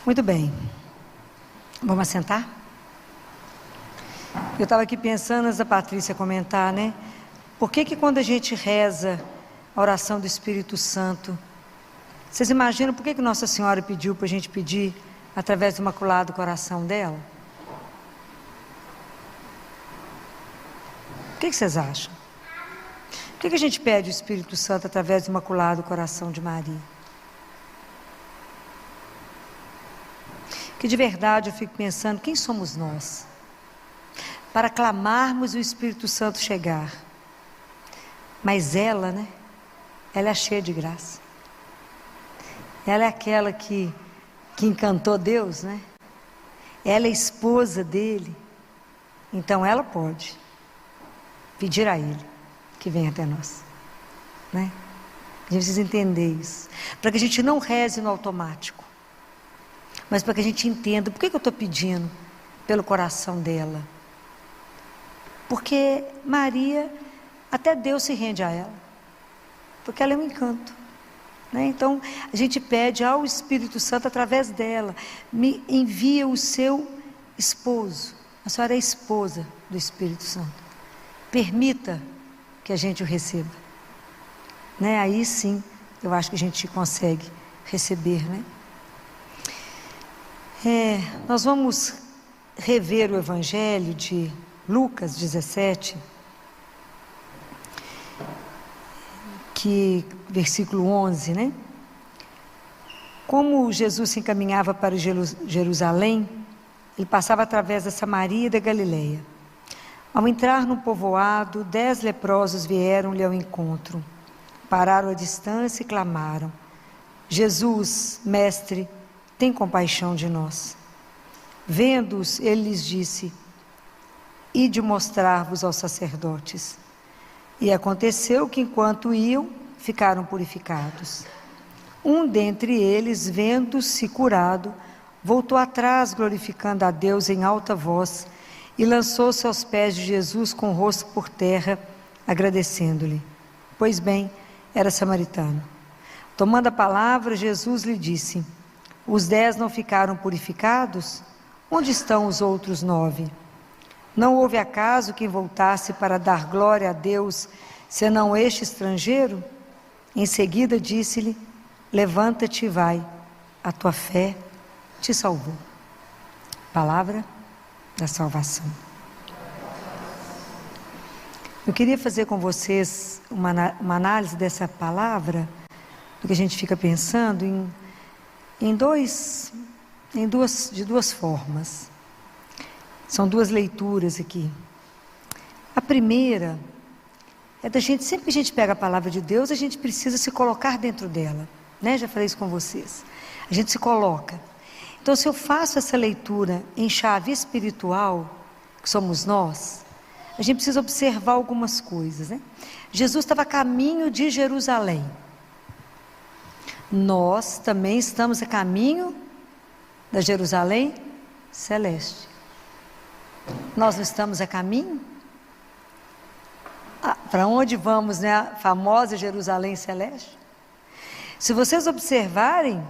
Muito bem, vamos assentar? Eu estava aqui pensando, antes da Patrícia comentar, né? Por que quando a gente reza a oração do Espírito Santo, vocês imaginam por que Nossa Senhora pediu para a gente pedir através do Imaculado Coração dela? O que vocês acham? Por que a gente pede o Espírito Santo através do Imaculado Coração de Maria? Que de verdade eu fico pensando, quem somos nós? Para clamarmos o Espírito Santo chegar. Mas ela, né? Ela é cheia de graça. Ela é aquela que encantou Deus, né? Ela é esposa dele. Então ela pode pedir a Ele que venha até nós, né? A gente precisa entender isso. Para que a gente não reze no automático. Mas para que a gente entenda, por que eu estou pedindo pelo coração dela? Porque Maria, até Deus se rende a ela. Porque ela é um encanto, né? Então, a gente pede ao Espírito Santo, através dela, me envia o seu esposo. A senhora é esposa do Espírito Santo. Permita que a gente o receba, né? Aí sim, eu acho que a gente consegue receber, né? Nós vamos rever o Evangelho de Lucas 17, versículo 11, né? Como Jesus se encaminhava para Jerusalém, ele passava através da Samaria e da Galileia. Ao entrar no povoado, 10 leprosos vieram-lhe ao encontro. Pararam à distância e clamaram: Jesus, mestre, tem compaixão de nós. Vendo-os, ele lhes disse: ide mostrar-vos aos sacerdotes. E aconteceu que, enquanto iam, ficaram purificados. Um dentre eles, vendo-se curado, voltou atrás, glorificando a Deus em alta voz, e lançou-se aos pés de Jesus com o rosto por terra, agradecendo-lhe. Pois bem, era samaritano. Tomando a palavra, Jesus lhe disse: os 10 não ficaram purificados? Onde estão os outros 9? Não houve acaso quem voltasse para dar glória a Deus, senão este estrangeiro? Em seguida disse-lhe: levanta-te e vai, a tua fé te salvou. Palavra da salvação. Eu queria fazer com vocês uma análise dessa palavra, porque a gente fica pensando de duas formas. São duas leituras aqui. A primeira é da gente, sempre que a gente pega a palavra de Deus, a gente precisa se colocar dentro dela, né? Já falei isso com vocês. A gente se coloca. Então, se eu faço essa leitura em chave espiritual, que somos nós, a gente precisa observar algumas coisas, né? Jesus estava a caminho de Jerusalém. Nós também estamos a caminho da Jerusalém celeste. Nós não estamos a caminho? Para onde vamos, né? A famosa Jerusalém celeste? Se vocês observarem,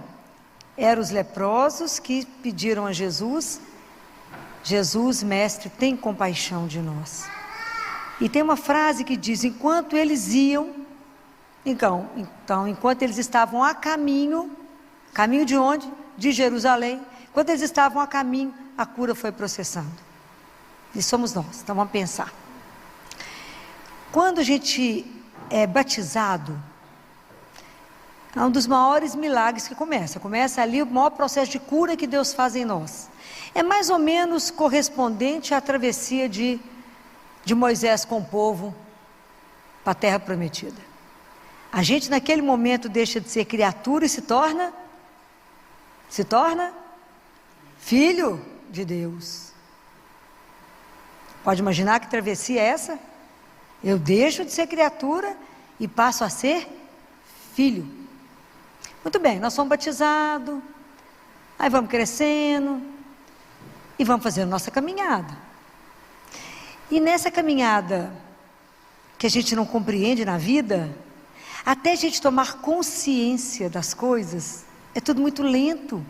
eram os leprosos que pediram a Jesus: Jesus, mestre, tem compaixão de nós. E tem uma frase que diz: enquanto eles iam, então, enquanto eles estavam a caminho de onde? De Jerusalém. Enquanto eles estavam a caminho, a cura foi processando. E somos nós. Então vamos pensar. Quando a gente é batizado, é um dos maiores milagres que começa ali o maior processo de cura que Deus faz em nós. É mais ou menos correspondente à travessia de Moisés com o povo para a terra prometida. A gente naquele momento deixa de ser criatura e se torna filho de Deus. Pode imaginar que travessia é essa? Eu deixo de ser criatura e passo a ser filho. Muito bem, nós somos batizados, aí vamos crescendo e vamos fazendo nossa caminhada. E nessa caminhada que a gente não compreende na vida, até a gente tomar consciência das coisas, é tudo muito lento.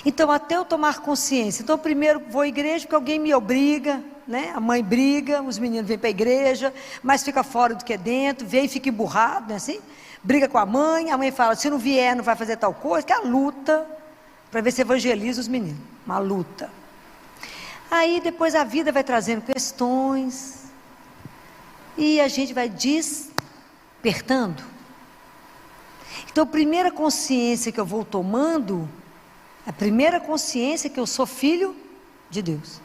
Então, até eu tomar consciência, então primeiro vou à igreja porque alguém me obriga, né? A mãe briga, os meninos vêm para a igreja, mas fica fora do que é dentro, vem e fica emburrado, não é assim? Briga com a mãe fala, se não vier não vai fazer tal coisa, que é a luta, para ver se evangeliza os meninos, uma luta. Aí depois a vida vai trazendo questões, e a gente vai despertando. Então a primeira consciência que eu vou tomando, a primeira consciência é que eu sou filho de Deus.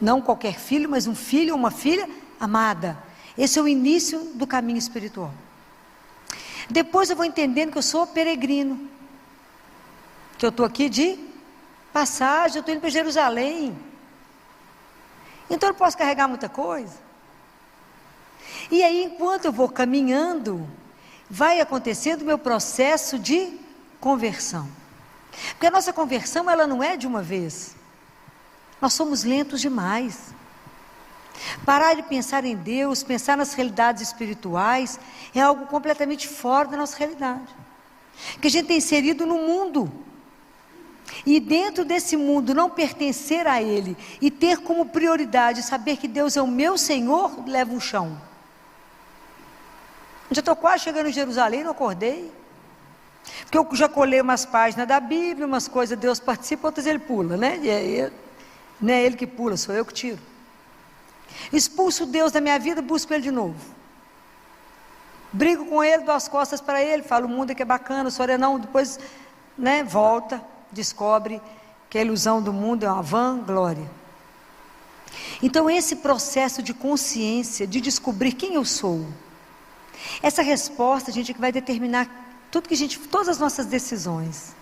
Não qualquer filho, mas um filho ou uma filha amada. Esse é o início do caminho espiritual. Depois eu vou entendendo que eu sou peregrino. Que eu estou aqui de passagem, eu estou indo para Jerusalém. Então eu não posso carregar muita coisa. E aí, enquanto eu vou caminhando, vai acontecendo o meu processo de conversão. Porque a nossa conversão, ela não é de uma vez. Nós somos lentos demais. Parar de pensar em Deus, pensar nas realidades espirituais, é algo completamente fora da nossa realidade. Que a gente tem inserido no mundo. E dentro desse mundo, não pertencer a Ele, e ter como prioridade saber que Deus é o meu Senhor, leva um chão. Já estou quase chegando em Jerusalém, não acordei. Porque eu já colei umas páginas da Bíblia, umas coisas, Deus participa, outras Ele pula, né? Não é Ele que pula, sou eu que tiro. Expulso Deus da minha vida, busco Ele de novo. Brigo com Ele, dou as costas para Ele, falo, o mundo é que é bacana, o senhor é não, depois, né, volta, descobre que a ilusão do mundo é uma vã glória. Então esse processo de consciência, de descobrir quem eu sou, essa resposta, gente, é que vai determinar todas as nossas decisões.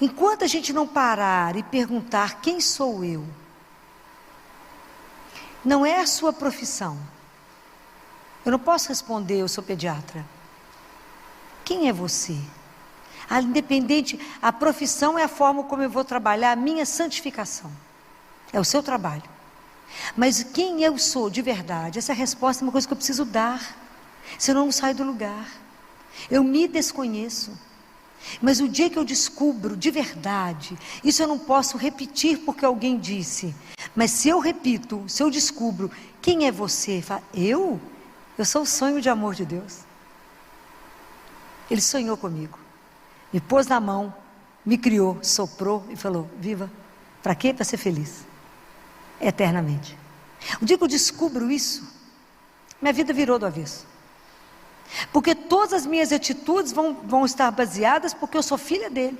Enquanto a gente não parar e perguntar quem sou eu, não é a sua profissão. Eu não posso responder, eu sou pediatra. Quem é você? Independente, a profissão é a forma como eu vou trabalhar a minha santificação. É o seu trabalho. Mas quem eu sou de verdade? Essa resposta é uma coisa que eu preciso dar. Senão eu não saio do lugar. Eu me desconheço. Mas o dia que eu descubro de verdade, isso eu não posso repetir porque alguém disse. Mas se eu repito, se eu descubro, quem é você? Fala, eu sou o sonho de amor de Deus. Ele sonhou comigo. Me pôs na mão, me criou, soprou e falou, viva. Para quê? Para ser feliz. Eternamente. O dia que eu descubro isso, minha vida virou do avesso. Porque todas as minhas atitudes vão estar baseadas porque eu sou filha dele.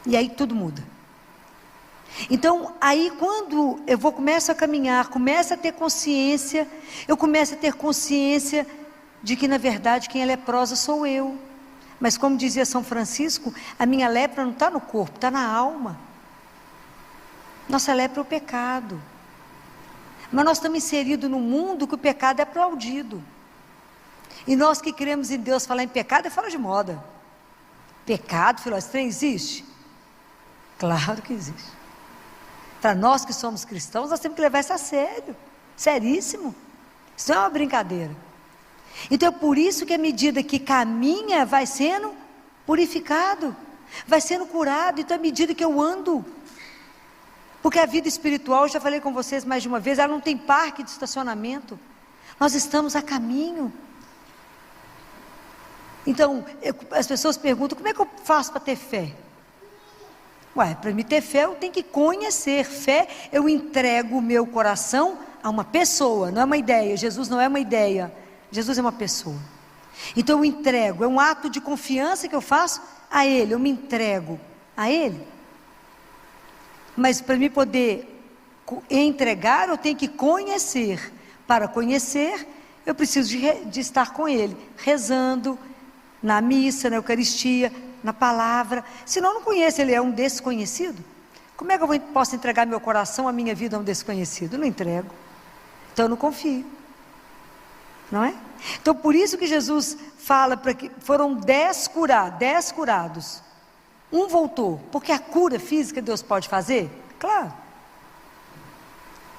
E aí tudo muda. Então, aí quando eu começo a caminhar, começo a ter consciência, eu começo a ter consciência de que na verdade quem é leprosa sou eu. Mas como dizia São Francisco, a minha lepra não está no corpo, está na alma. Nossa lepra é o pecado. Mas nós estamos inseridos num mundo que o pecado é aplaudido. E nós que cremos em Deus, falar em pecado é fora de moda. Pecado, filho, esse trem existe? Claro que existe. Para nós que somos cristãos, nós temos que levar isso a sério. Seríssimo. Isso não é uma brincadeira. Então é por isso que à medida que caminha, vai sendo purificado, vai sendo curado. Então à medida que eu ando, porque a vida espiritual, eu já falei com vocês mais de uma vez, ela não tem parque de estacionamento. Nós estamos a caminho. Então, as pessoas perguntam, como é que eu faço para ter fé? Para me ter fé, eu tenho que conhecer. Fé, eu entrego o meu coração a uma pessoa, não é uma ideia. Jesus não é uma ideia, Jesus é uma pessoa. Então eu entrego, é um ato de confiança que eu faço a Ele, eu me entrego a Ele. Mas para me poder entregar, eu tenho que conhecer. Para conhecer, eu preciso de estar com Ele, rezando, na missa, na Eucaristia, na palavra. Senão eu não conheço, Ele é um desconhecido. Como é que eu posso entregar meu coração, a minha vida a um desconhecido? Eu não entrego. Então eu não confio. Não é? Então por isso que Jesus fala para que foram 10 curados. Um voltou, porque a cura física Deus pode fazer? Claro.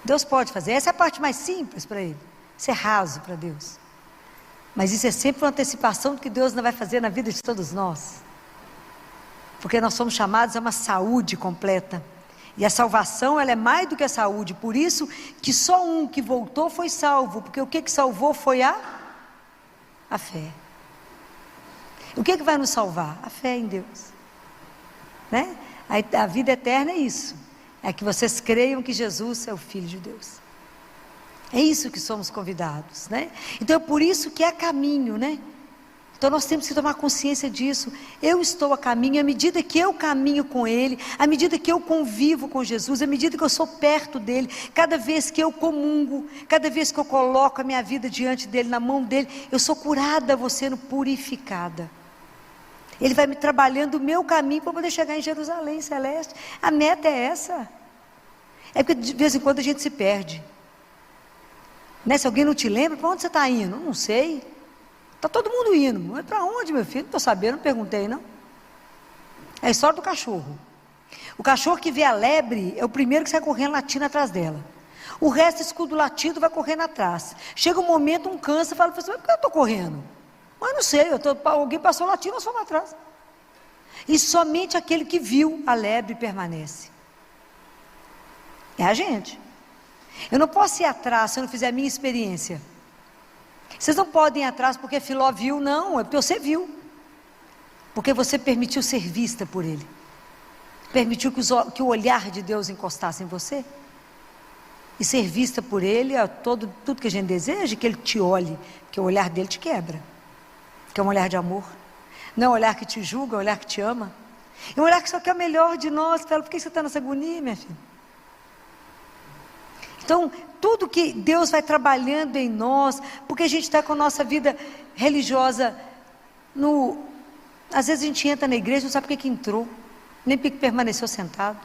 Deus pode fazer, essa é a parte mais simples para Ele. Isso é raso para Deus. Mas isso é sempre uma antecipação do que Deus não vai fazer na vida de todos nós. Porque nós somos chamados a uma saúde completa. E a salvação, ela é mais do que a saúde. Por isso que só um que voltou foi salvo. Porque o que salvou foi a fé. O que vai nos salvar? A fé em Deus. Né? A vida eterna é isso. É que vocês creiam que Jesus é o Filho de Deus. É isso que somos convidados, né? Então é por isso que é caminho, né? Então nós temos que tomar consciência disso. Eu estou a caminho, à medida que eu caminho com Ele, à medida que eu convivo com Jesus, à medida que eu sou perto dEle, cada vez que eu comungo, cada vez que eu coloco a minha vida diante dEle, na mão dEle, eu sou curada, vou sendo purificada. Ele vai me trabalhando o meu caminho para poder chegar em Jerusalém celeste. A meta é essa. É porque de vez em quando a gente se perde. Né? Se alguém não te lembra, para onde você está indo? Não sei. Está todo mundo indo. Mas para onde, meu filho? Não estou sabendo, não perguntei, não. É a história do cachorro. O cachorro que vê a lebre é o primeiro que sai correndo latindo atrás dela. O resto, escudo latido, vai correndo atrás. Chega um momento, um cansa e fala, mas por que eu estou correndo? Mas não sei, alguém passou latindo, nós fomos atrás. E somente aquele que viu a lebre permanece. É a gente. Eu não posso ir atrás se eu não fizer a minha experiência. Vocês não podem ir atrás porque Filó viu, não, é porque você viu. Porque você permitiu ser vista por ele. Permitiu que o olhar de Deus encostasse em você. E ser vista por ele é tudo que a gente deseja, que ele te olhe, porque o olhar dele te quebra. Que é um olhar de amor. Não é um olhar que te julga, é um olhar que te ama. É um olhar que só quer o melhor de nós. Fala, por que você está nessa agonia, minha filha? Então, tudo que Deus vai trabalhando em nós, porque a gente está com a nossa vida religiosa às vezes a gente entra na igreja, não sabe por que entrou, nem por que permaneceu sentado.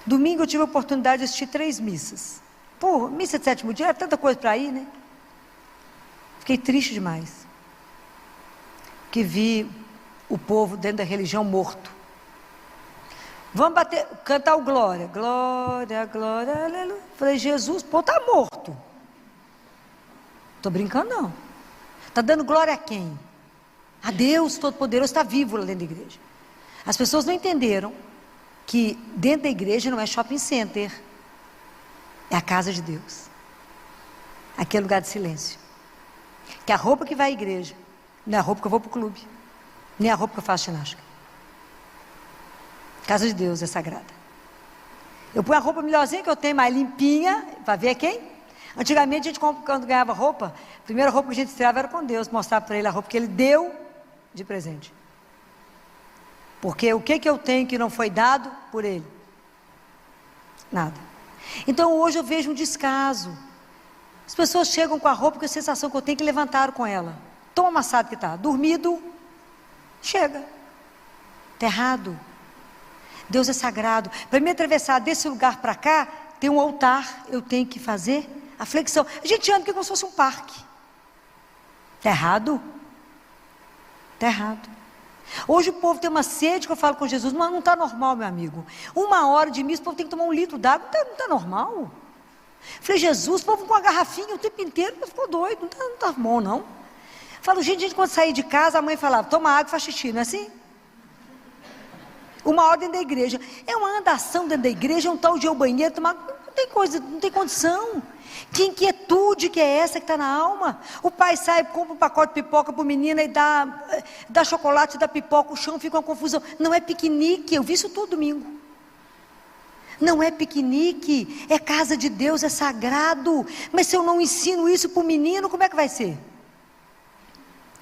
Domingo eu tive a oportunidade de assistir 3 missas. Pô, missa de 7º dia, era tanta coisa para ir, né? Fiquei triste demais. Que vi o povo dentro da religião morto. Vamos cantar o glória. Glória, glória, aleluia. Falei, Jesus, pô, está morto. Estou brincando, não. Está dando glória a quem? A Deus Todo-Poderoso, está vivo lá dentro da igreja. As pessoas não entenderam que dentro da igreja não é shopping center. É a casa de Deus. Aqui é lugar de silêncio. Que a roupa que vai à igreja não é a roupa que eu vou para o clube, nem a roupa que eu faço ginástica. Casa de Deus é sagrada. Eu ponho a roupa melhorzinha que eu tenho, mais limpinha, para ver quem? Antigamente a gente, quando ganhava roupa, a primeira roupa que a gente estreava era com Deus, mostrar para Ele a roupa que Ele deu de presente. Porque o que eu tenho que não foi dado por Ele? Nada. Então hoje eu vejo um descaso. As pessoas chegam com a roupa com a sensação que eu tenho que levantar com ela. Tão amassado que está, dormido, chega. Está errado. Deus é sagrado. Para me atravessar desse lugar para cá, tem um altar, eu tenho que fazer a flexão. A gente anda como se fosse um parque. Está errado? Está errado. Hoje o povo tem uma sede que eu falo com Jesus, mas não está normal, meu amigo. 1 hora de missa, o povo tem que tomar 1 litro d'água, não está normal. Falei, Jesus, o povo com uma garrafinha o tempo inteiro, ficou doido, não está bom não. Falo, gente, quando sair de casa, a mãe falava, toma água e faz xixi, não é assim? 1 hora dentro da igreja. É uma andação dentro da igreja, é um tal de ir ao banheiro, tomar... não tem coisa, não tem condição. Que inquietude que é essa que está na alma? O pai sai, compra um pacote de pipoca para o menino e dá chocolate, dá pipoca, o chão fica uma confusão. Não é piquenique, eu vi isso todo domingo. Não é piquenique, é casa de Deus, é sagrado. Mas se eu não ensino isso para o menino, como é que vai ser?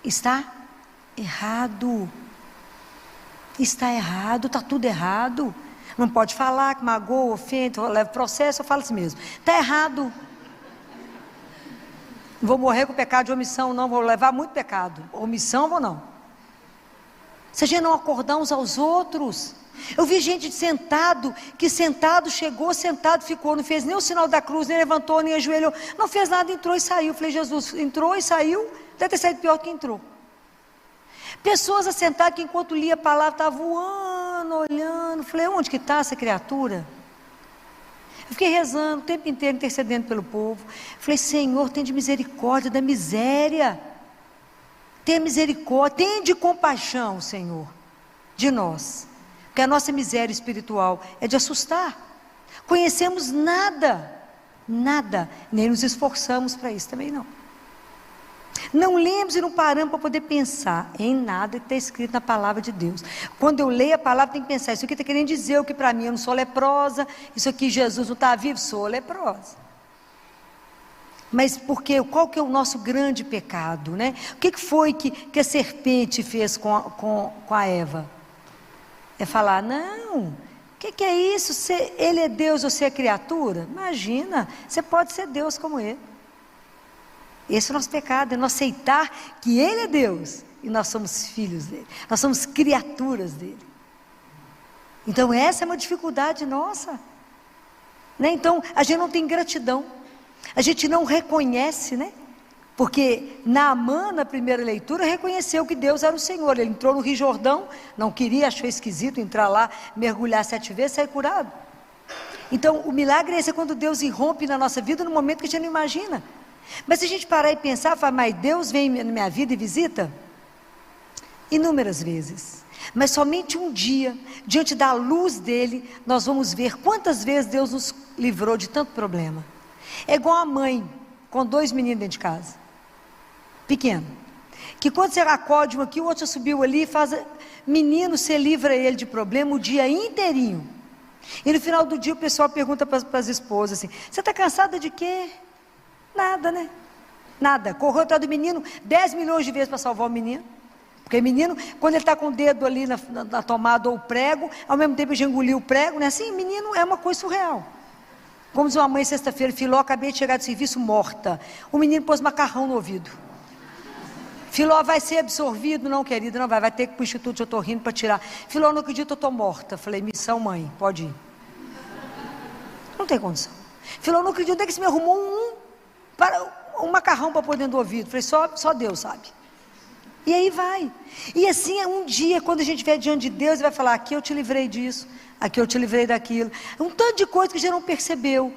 Está errado. Está errado, está tudo errado. Não pode falar que magoa, ofende, leva processo, eu falo assim mesmo. Está errado. Não vou morrer com pecado de omissão, não, vou levar muito pecado. Omissão, vou não. Se a gente não acordar uns aos outros. Eu vi gente sentado, que sentado chegou, sentado ficou, não fez nem o sinal da cruz, nem levantou, nem ajoelhou, não fez nada, entrou e saiu. Falei, Jesus, entrou e saiu, deve ter saído pior do que entrou. Pessoas assentadas que enquanto lia a palavra, estavam voando, olhando. Falei, onde que está essa criatura? Eu fiquei rezando o tempo inteiro, intercedendo pelo povo. Falei, Senhor, tem de misericórdia da miséria. Tenha misericórdia, tenha de compaixão, Senhor, de nós, porque a nossa miséria espiritual é de assustar. Conhecemos nada, nem nos esforçamos para isso também não. Não lemos e não paramos para poder pensar em nada que está escrito na palavra de Deus. Quando eu leio a palavra, tem que pensar, isso aqui está querendo dizer o que para mim, eu não sou leprosa, isso aqui Jesus não está vivo, sou leprosa. Mas porque, qual que é o nosso grande pecado, né? O que foi que a serpente fez com a Eva? É falar, não, o que é isso? Ele é Deus, você é criatura? Imagina, você pode ser Deus como ele. Esse é o nosso pecado, é não aceitar que ele é Deus, e nós somos filhos dele, nós somos criaturas dele. Então essa é uma dificuldade nossa, né? Então a gente não tem gratidão, a gente não reconhece, né? Porque Naamã, na primeira leitura, reconheceu que Deus era o Senhor. Ele entrou no Rio Jordão, não queria, achou esquisito entrar lá, mergulhar 7 vezes, sair curado. Então o milagre é esse, é quando Deus irrompe na nossa vida no momento que a gente não imagina. Mas se a gente parar e pensar, falar, mas Deus vem na minha vida e visita? Inúmeras vezes. Mas somente um dia, diante da luz dele, nós vamos ver quantas vezes Deus nos livrou de tanto problema. É igual a mãe com 2 meninos dentro de casa, pequeno, que quando você acode um aqui, o outro já subiu ali, menino, você livra ele de problema o dia inteirinho. E no final do dia o pessoal pergunta para as esposas assim, você está cansada de quê? Nada, né? Nada. Correu atrás do menino 10 milhões de vezes para salvar o menino. Porque o menino, quando ele está com o dedo ali na tomada ou o prego, ao mesmo tempo já engoliu o prego, né? Assim, menino é uma coisa surreal. Como diz uma mãe sexta-feira, Filó, acabei de chegar do serviço morta. O menino pôs macarrão no ouvido. Filó, vai ser absorvido? Não, querida, não vai. Vai ter que ir para o Instituto de Otorrino para tirar. Filó, não acredito, eu estou morta. Falei, missão, mãe, pode ir. Não tem condição. Filó, não acredito, onde é que você me arrumou um macarrão para pôr dentro do ouvido? Falei, só Deus sabe. E aí vai. E assim, um dia, quando a gente estiver diante de Deus, ele vai falar, aqui eu te livrei disso, aqui eu te livrei daquilo. Um tanto de coisa que a gente não percebeu,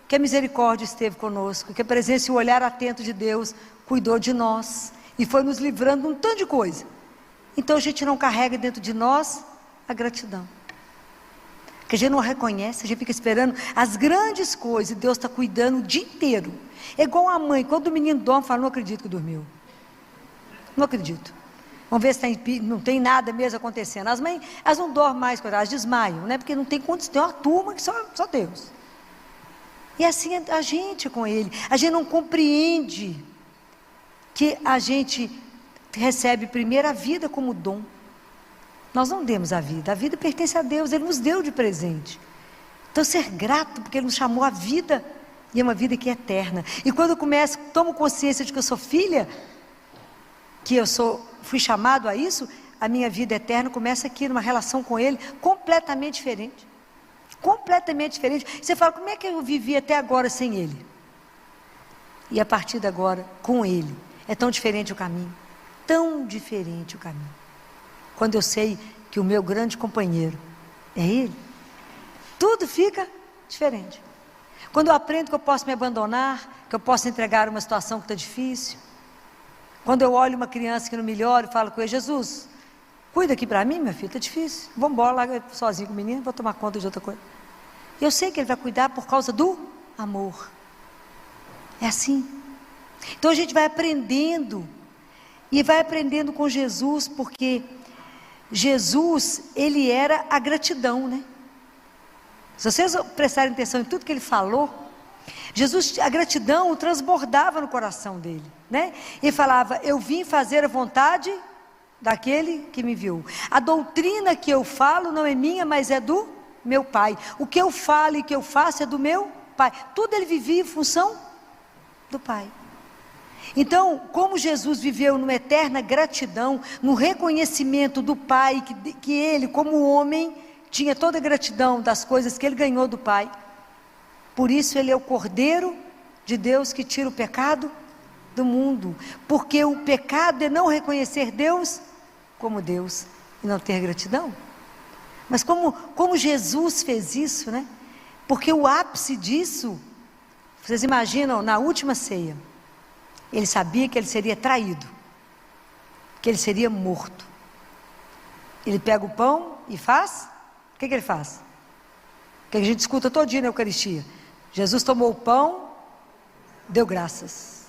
que a misericórdia esteve conosco, que a presença e o olhar atento de Deus cuidou de nós, e foi nos livrando de um tanto de coisa. Então a gente não carrega dentro de nós a gratidão. Que a gente não reconhece, a gente fica esperando as grandes coisas, e Deus está cuidando o dia inteiro. É igual a mãe, quando o menino dorme, fala, não acredito que dormiu. Não acredito. Vamos ver se não tem nada mesmo acontecendo. As mães, elas não dormem mais, elas desmaiam, né? Porque não tem condição, tem uma turma que só Deus. E assim é a gente com ele. A gente não compreende que a gente recebe primeiro a vida como dom. Nós não demos a vida pertence a Deus, Ele nos deu de presente. Então ser grato, porque Ele nos chamou a vida, e é uma vida que é eterna. E quando eu tomo consciência de que eu sou filha, que fui chamado a isso, a minha vida eterna começa aqui, numa relação com Ele, completamente diferente. Completamente diferente. Você fala, como é que eu vivi até agora sem Ele? E a partir de agora, com Ele, é tão diferente o caminho. Tão diferente o caminho. Quando eu sei que o meu grande companheiro é Ele, tudo fica diferente. Quando eu aprendo que eu posso me abandonar, que eu posso entregar uma situação que está difícil. Quando eu olho uma criança que não melhora e falo com ele, Jesus, cuida aqui para mim, minha filha, está difícil. Vamos embora, larga sozinho com o menino, vou tomar conta de outra coisa. E eu sei que Ele vai cuidar por causa do amor. É assim. Então a gente vai aprendendo, e vai aprendendo com Jesus, porque Jesus, Ele era a gratidão, né? Se vocês prestarem atenção em tudo que Ele falou, Jesus, a gratidão transbordava no coração dele, né? Ele falava, eu vim fazer a vontade daquele que me enviou. A doutrina que eu falo não é minha, mas é do meu Pai. O que eu falo e que eu faço é do meu Pai. Tudo ele vivia em função do Pai. Então, como Jesus viveu numa eterna gratidão, no reconhecimento do Pai, que ele, como homem, tinha toda a gratidão das coisas que ele ganhou do Pai. Por isso ele é o Cordeiro de Deus que tira o pecado do mundo. Porque o pecado é não reconhecer Deus como Deus e não ter gratidão. Mas como Jesus fez isso, né? Porque o ápice disso, vocês imaginam, na última ceia, ele sabia que ele seria traído, que ele seria morto. Ele pega o pão e faz? O que ele faz? O que a gente escuta todo dia na Eucaristia. Jesus tomou o pão, deu graças.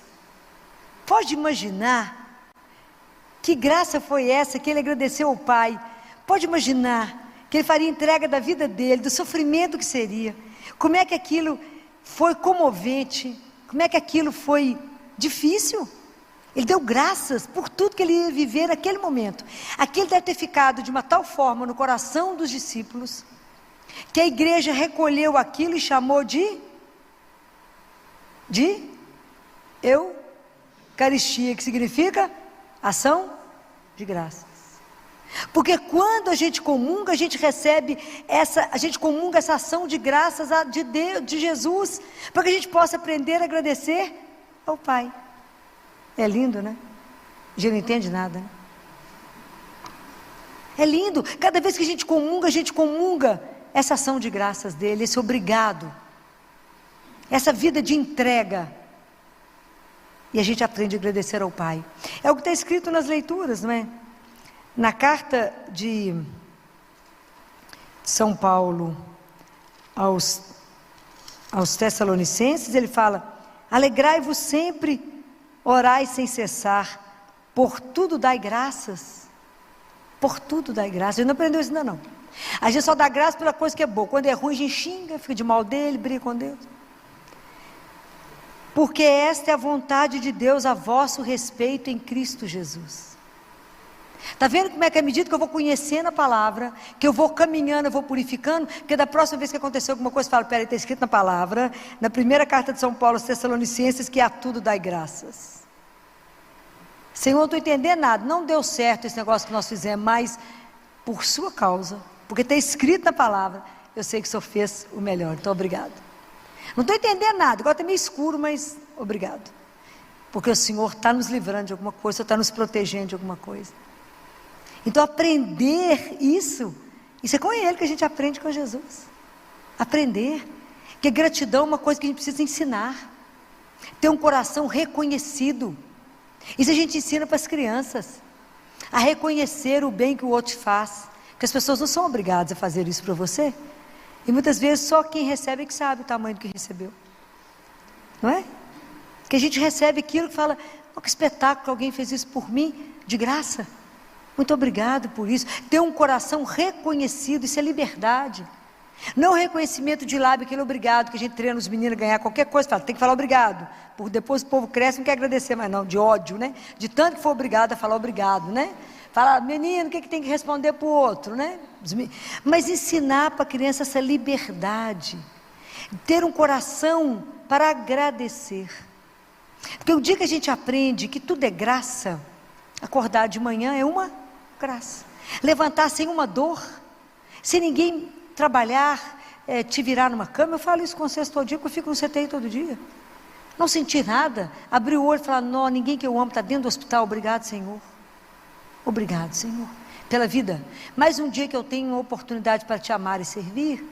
Pode imaginar que graça foi essa que ele agradeceu ao Pai? Pode imaginar que ele faria entrega da vida dele, do sofrimento que seria. Como é que aquilo foi comovente? Como é que aquilo foi difícil? Ele deu graças por tudo que ele ia viver naquele momento. Aquilo deve ter ficado de uma tal forma no coração dos discípulos, que a igreja recolheu aquilo e chamou de Eucaristia, que significa ação de graças. Porque quando a gente comunga, a gente recebe essa ação de graças de Deus, de Jesus, para que a gente possa aprender a agradecer ao Pai. É lindo, né? A gente não entende nada, né? É lindo. Cada vez que a gente comunga essa ação de graças dele, esse obrigado, essa vida de entrega. E a gente aprende a agradecer ao Pai. É o que está escrito nas leituras, não é? Na carta de São Paulo aos Tessalonicenses, ele fala: alegrai-vos sempre, orai sem cessar, por tudo dai graças. Por tudo dai graças. A gente não aprendeu isso ainda não. A gente só dá graça pela coisa que é boa. Quando é ruim, a gente xinga, fica de mal dele, briga com Deus. Porque esta é a vontade de Deus a vosso respeito em Cristo Jesus. Está vendo como é que à medida que eu vou conhecendo a palavra, que eu vou caminhando, eu vou purificando, porque da próxima vez que acontecer alguma coisa, eu falo, peraí, está escrito na palavra, na primeira carta de São Paulo aos Tessalonicenses, que a tudo dai graças. Senhor, não estou entendendo nada, não deu certo esse negócio que nós fizemos, mas por sua causa, porque está escrito na palavra, eu sei que o Senhor fez o melhor, então obrigado. Não estou entendendo nada, agora está meio escuro, mas obrigado. Porque o Senhor está nos livrando de alguma coisa, o Senhor está nos protegendo de alguma coisa. Então aprender isso é com Ele que a gente aprende com Jesus. Aprender, que gratidão é uma coisa que a gente precisa ensinar. Ter um coração reconhecido. Isso a gente ensina para as crianças. A reconhecer o bem que o outro faz. Porque as pessoas não são obrigadas a fazer isso para você. E muitas vezes só quem recebe é que sabe o tamanho do que recebeu. Não é? Que a gente recebe aquilo que fala, oh, que espetáculo que alguém fez isso por mim, de graça. Muito obrigado por isso. Ter um coração reconhecido, isso é liberdade. Não reconhecimento de lábio, aquele obrigado que a gente treina os meninos a ganhar qualquer coisa, fala, tem que falar obrigado. Porque depois o povo cresce e não quer agradecer mais não, de ódio, né? De tanto que for obrigado a falar obrigado, né? Fala, menino, o que tem que responder para o outro, né? Mas ensinar para a criança essa liberdade. Ter um coração para agradecer. Porque o dia que a gente aprende que tudo é graça, acordar de manhã é uma graça. Levantar sem uma dor, sem ninguém trabalhar, te virar numa cama. Eu falo isso com vocês todo dia, porque eu fico no CTI todo dia. Não sentir nada, abrir o olho e falar, não, ninguém que eu amo está dentro do hospital, obrigado Senhor. Obrigado Senhor, pela vida. Mais um dia que eu tenho uma oportunidade para te amar e servir.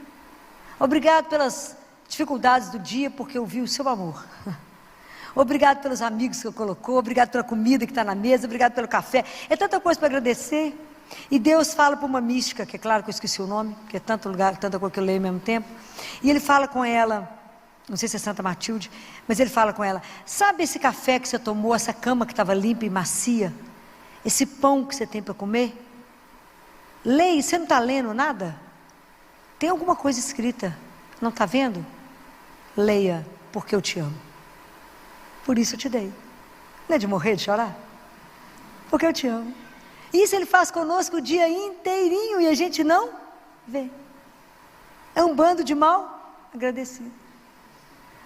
Obrigado pelas dificuldades do dia, porque eu vi o seu amor. Obrigado pelos amigos que eu colocou, obrigado pela comida que está na mesa, obrigado pelo café. É tanta coisa para agradecer. E Deus fala para uma mística, que é claro que eu esqueci o nome, porque é tanto lugar, tanta coisa que eu leio ao mesmo tempo. E ele fala com ela, não sei se é Santa Matilde, mas ele fala com ela, sabe esse café que você tomou, essa cama que estava limpa e macia, esse pão que você tem para comer? Leia, você não está lendo nada? Tem alguma coisa escrita, não está vendo? Leia, porque eu te amo. Por isso eu te dei. Não é de morrer de chorar? Porque eu te amo. Isso Ele faz conosco o dia inteirinho e a gente não vê. É um bando de mal agradecido.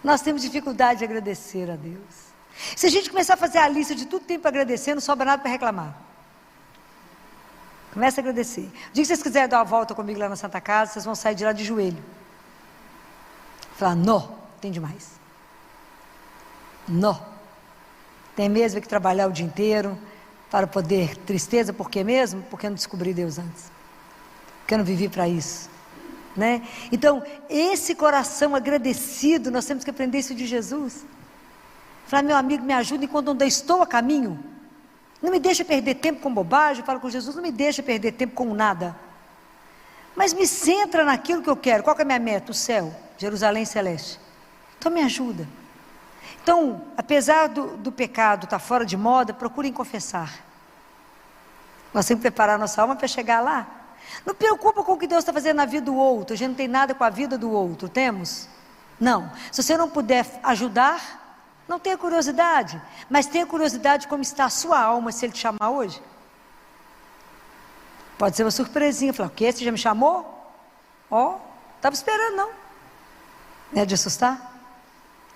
Nós temos dificuldade de agradecer a Deus. Se a gente começar a fazer a lista de tudo que tem para agradecer, não sobra nada para reclamar. Comece a agradecer. O dia que vocês quiserem dar uma volta comigo lá na Santa Casa, vocês vão sair de lá de joelho. Falar, não, tem demais. Não. Tem mesmo que trabalhar o dia inteiro para poder tristeza, por quê mesmo? Porque eu não descobri Deus antes. Porque eu não vivi para isso, né? Então, esse coração agradecido, nós temos que aprender isso de Jesus. Falar, meu amigo, me ajuda enquanto eu ainda estou a caminho. Não me deixa perder tempo com bobagem. Eu falo com Jesus, não me deixa perder tempo com nada. Mas me centra naquilo que eu quero. Qual que é a minha meta? O céu, Jerusalém celeste. Então me ajuda. Então, apesar do pecado estar fora de moda, procurem confessar. Nós temos que preparar a nossa alma para chegar lá. Não preocupa com o que Deus está fazendo na vida do outro. A gente não tem nada com a vida do outro, temos? Não. Se você não puder ajudar, não tenha curiosidade. Mas tenha curiosidade de como está a sua alma, se Ele te chamar hoje. Pode ser uma surpresinha. Falar, o quê? Você já me chamou? Ó, estava esperando, não. Não é de assustar?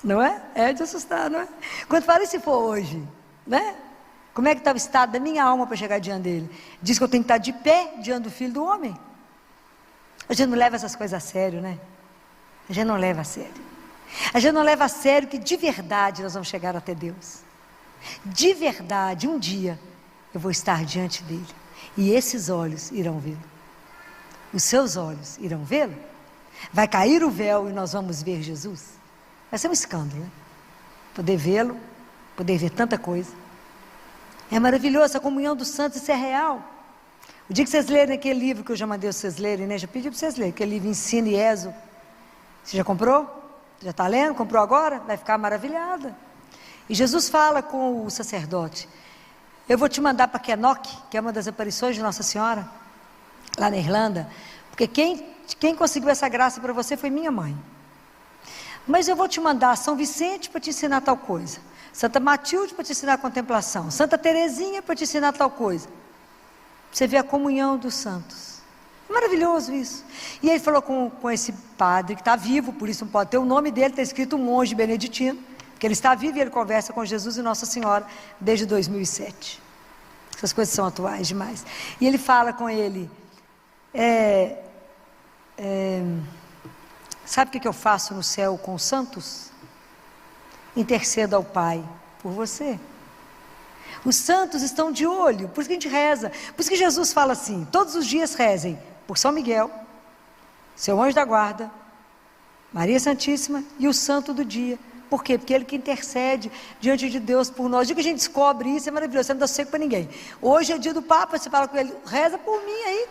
Não é? É de assustar, não é? Quando fala, e se for hoje? Né? Como é que está o estado da minha alma para chegar diante dele? Diz que eu tenho que estar de pé diante do Filho do Homem. A gente não leva essas coisas a sério, né? A gente não leva a sério. A gente não leva a sério que de verdade nós vamos chegar até Deus. De verdade, um dia eu vou estar diante dele. E esses olhos irão vê-lo. Os seus olhos irão vê-lo. Vai cair o véu e nós vamos ver Jesus. Vai ser um escândalo, né? Poder vê-lo, poder ver tanta coisa. É maravilhoso, a comunhão dos santos, isso é real. O dia que vocês lerem aquele livro que eu já mandei vocês lerem, né? Já pedi para vocês lerem, aquele livro Ensino e Ezo. Você já comprou? Já está lendo? Comprou agora? Vai ficar maravilhada. E Jesus fala com o sacerdote, eu vou te mandar para Quenoque, que é uma das aparições de Nossa Senhora, lá na Irlanda, porque quem conseguiu essa graça para você foi minha mãe. Mas eu vou te mandar São Vicente para te ensinar tal coisa, Santa Matilde para te ensinar a contemplação, Santa Teresinha para te ensinar tal coisa. Você vê a comunhão dos santos. Maravilhoso isso. E ele falou com esse padre que está vivo, por isso não pode ter o nome dele, está escrito monge beneditino, porque ele está vivo e ele conversa com Jesus e Nossa Senhora desde 2007. Essas coisas são atuais demais. E ele fala com ele, sabe o que eu faço no céu com os santos? Intercedo ao Pai por você. Os santos estão de olho, por isso que a gente reza. Por isso que Jesus fala assim, todos os dias rezem por São Miguel, seu anjo da guarda, Maria Santíssima e o santo do dia. Por quê? Porque ele que intercede diante de Deus por nós. O dia que a gente descobre isso é maravilhoso, você não dá sossego para ninguém. Hoje é dia do Papa, você fala com ele, reza por mim aí.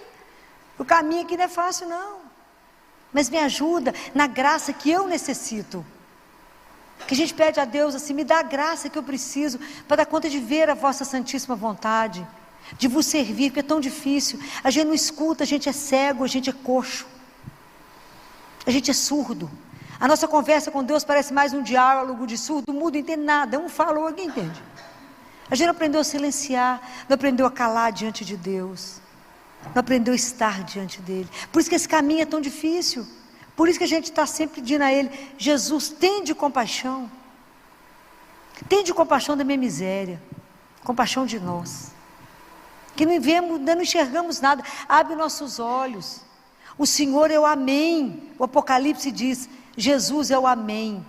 O caminho aqui não é fácil não. Mas me ajuda na graça que eu necessito. Que a gente pede a Deus assim, me dá a graça que eu preciso para dar conta de ver a vossa santíssima vontade, de vos servir, porque é tão difícil. A gente não escuta, a gente é cego, a gente é coxo, a gente é surdo. A nossa conversa com Deus parece mais um diálogo de surdo, o mudo não entende nada, um fala, o outro entende. A gente não aprendeu a silenciar, não aprendeu a calar diante de Deus, não aprendeu a estar diante dele. Por isso que esse caminho é tão difícil. Por isso que a gente está sempre pedindo a ele, Jesus, tende compaixão da minha miséria, compaixão de nós, que não vemos, não enxergamos nada, abre nossos olhos. O Senhor é o amém. O Apocalipse diz, Jesus é o amém,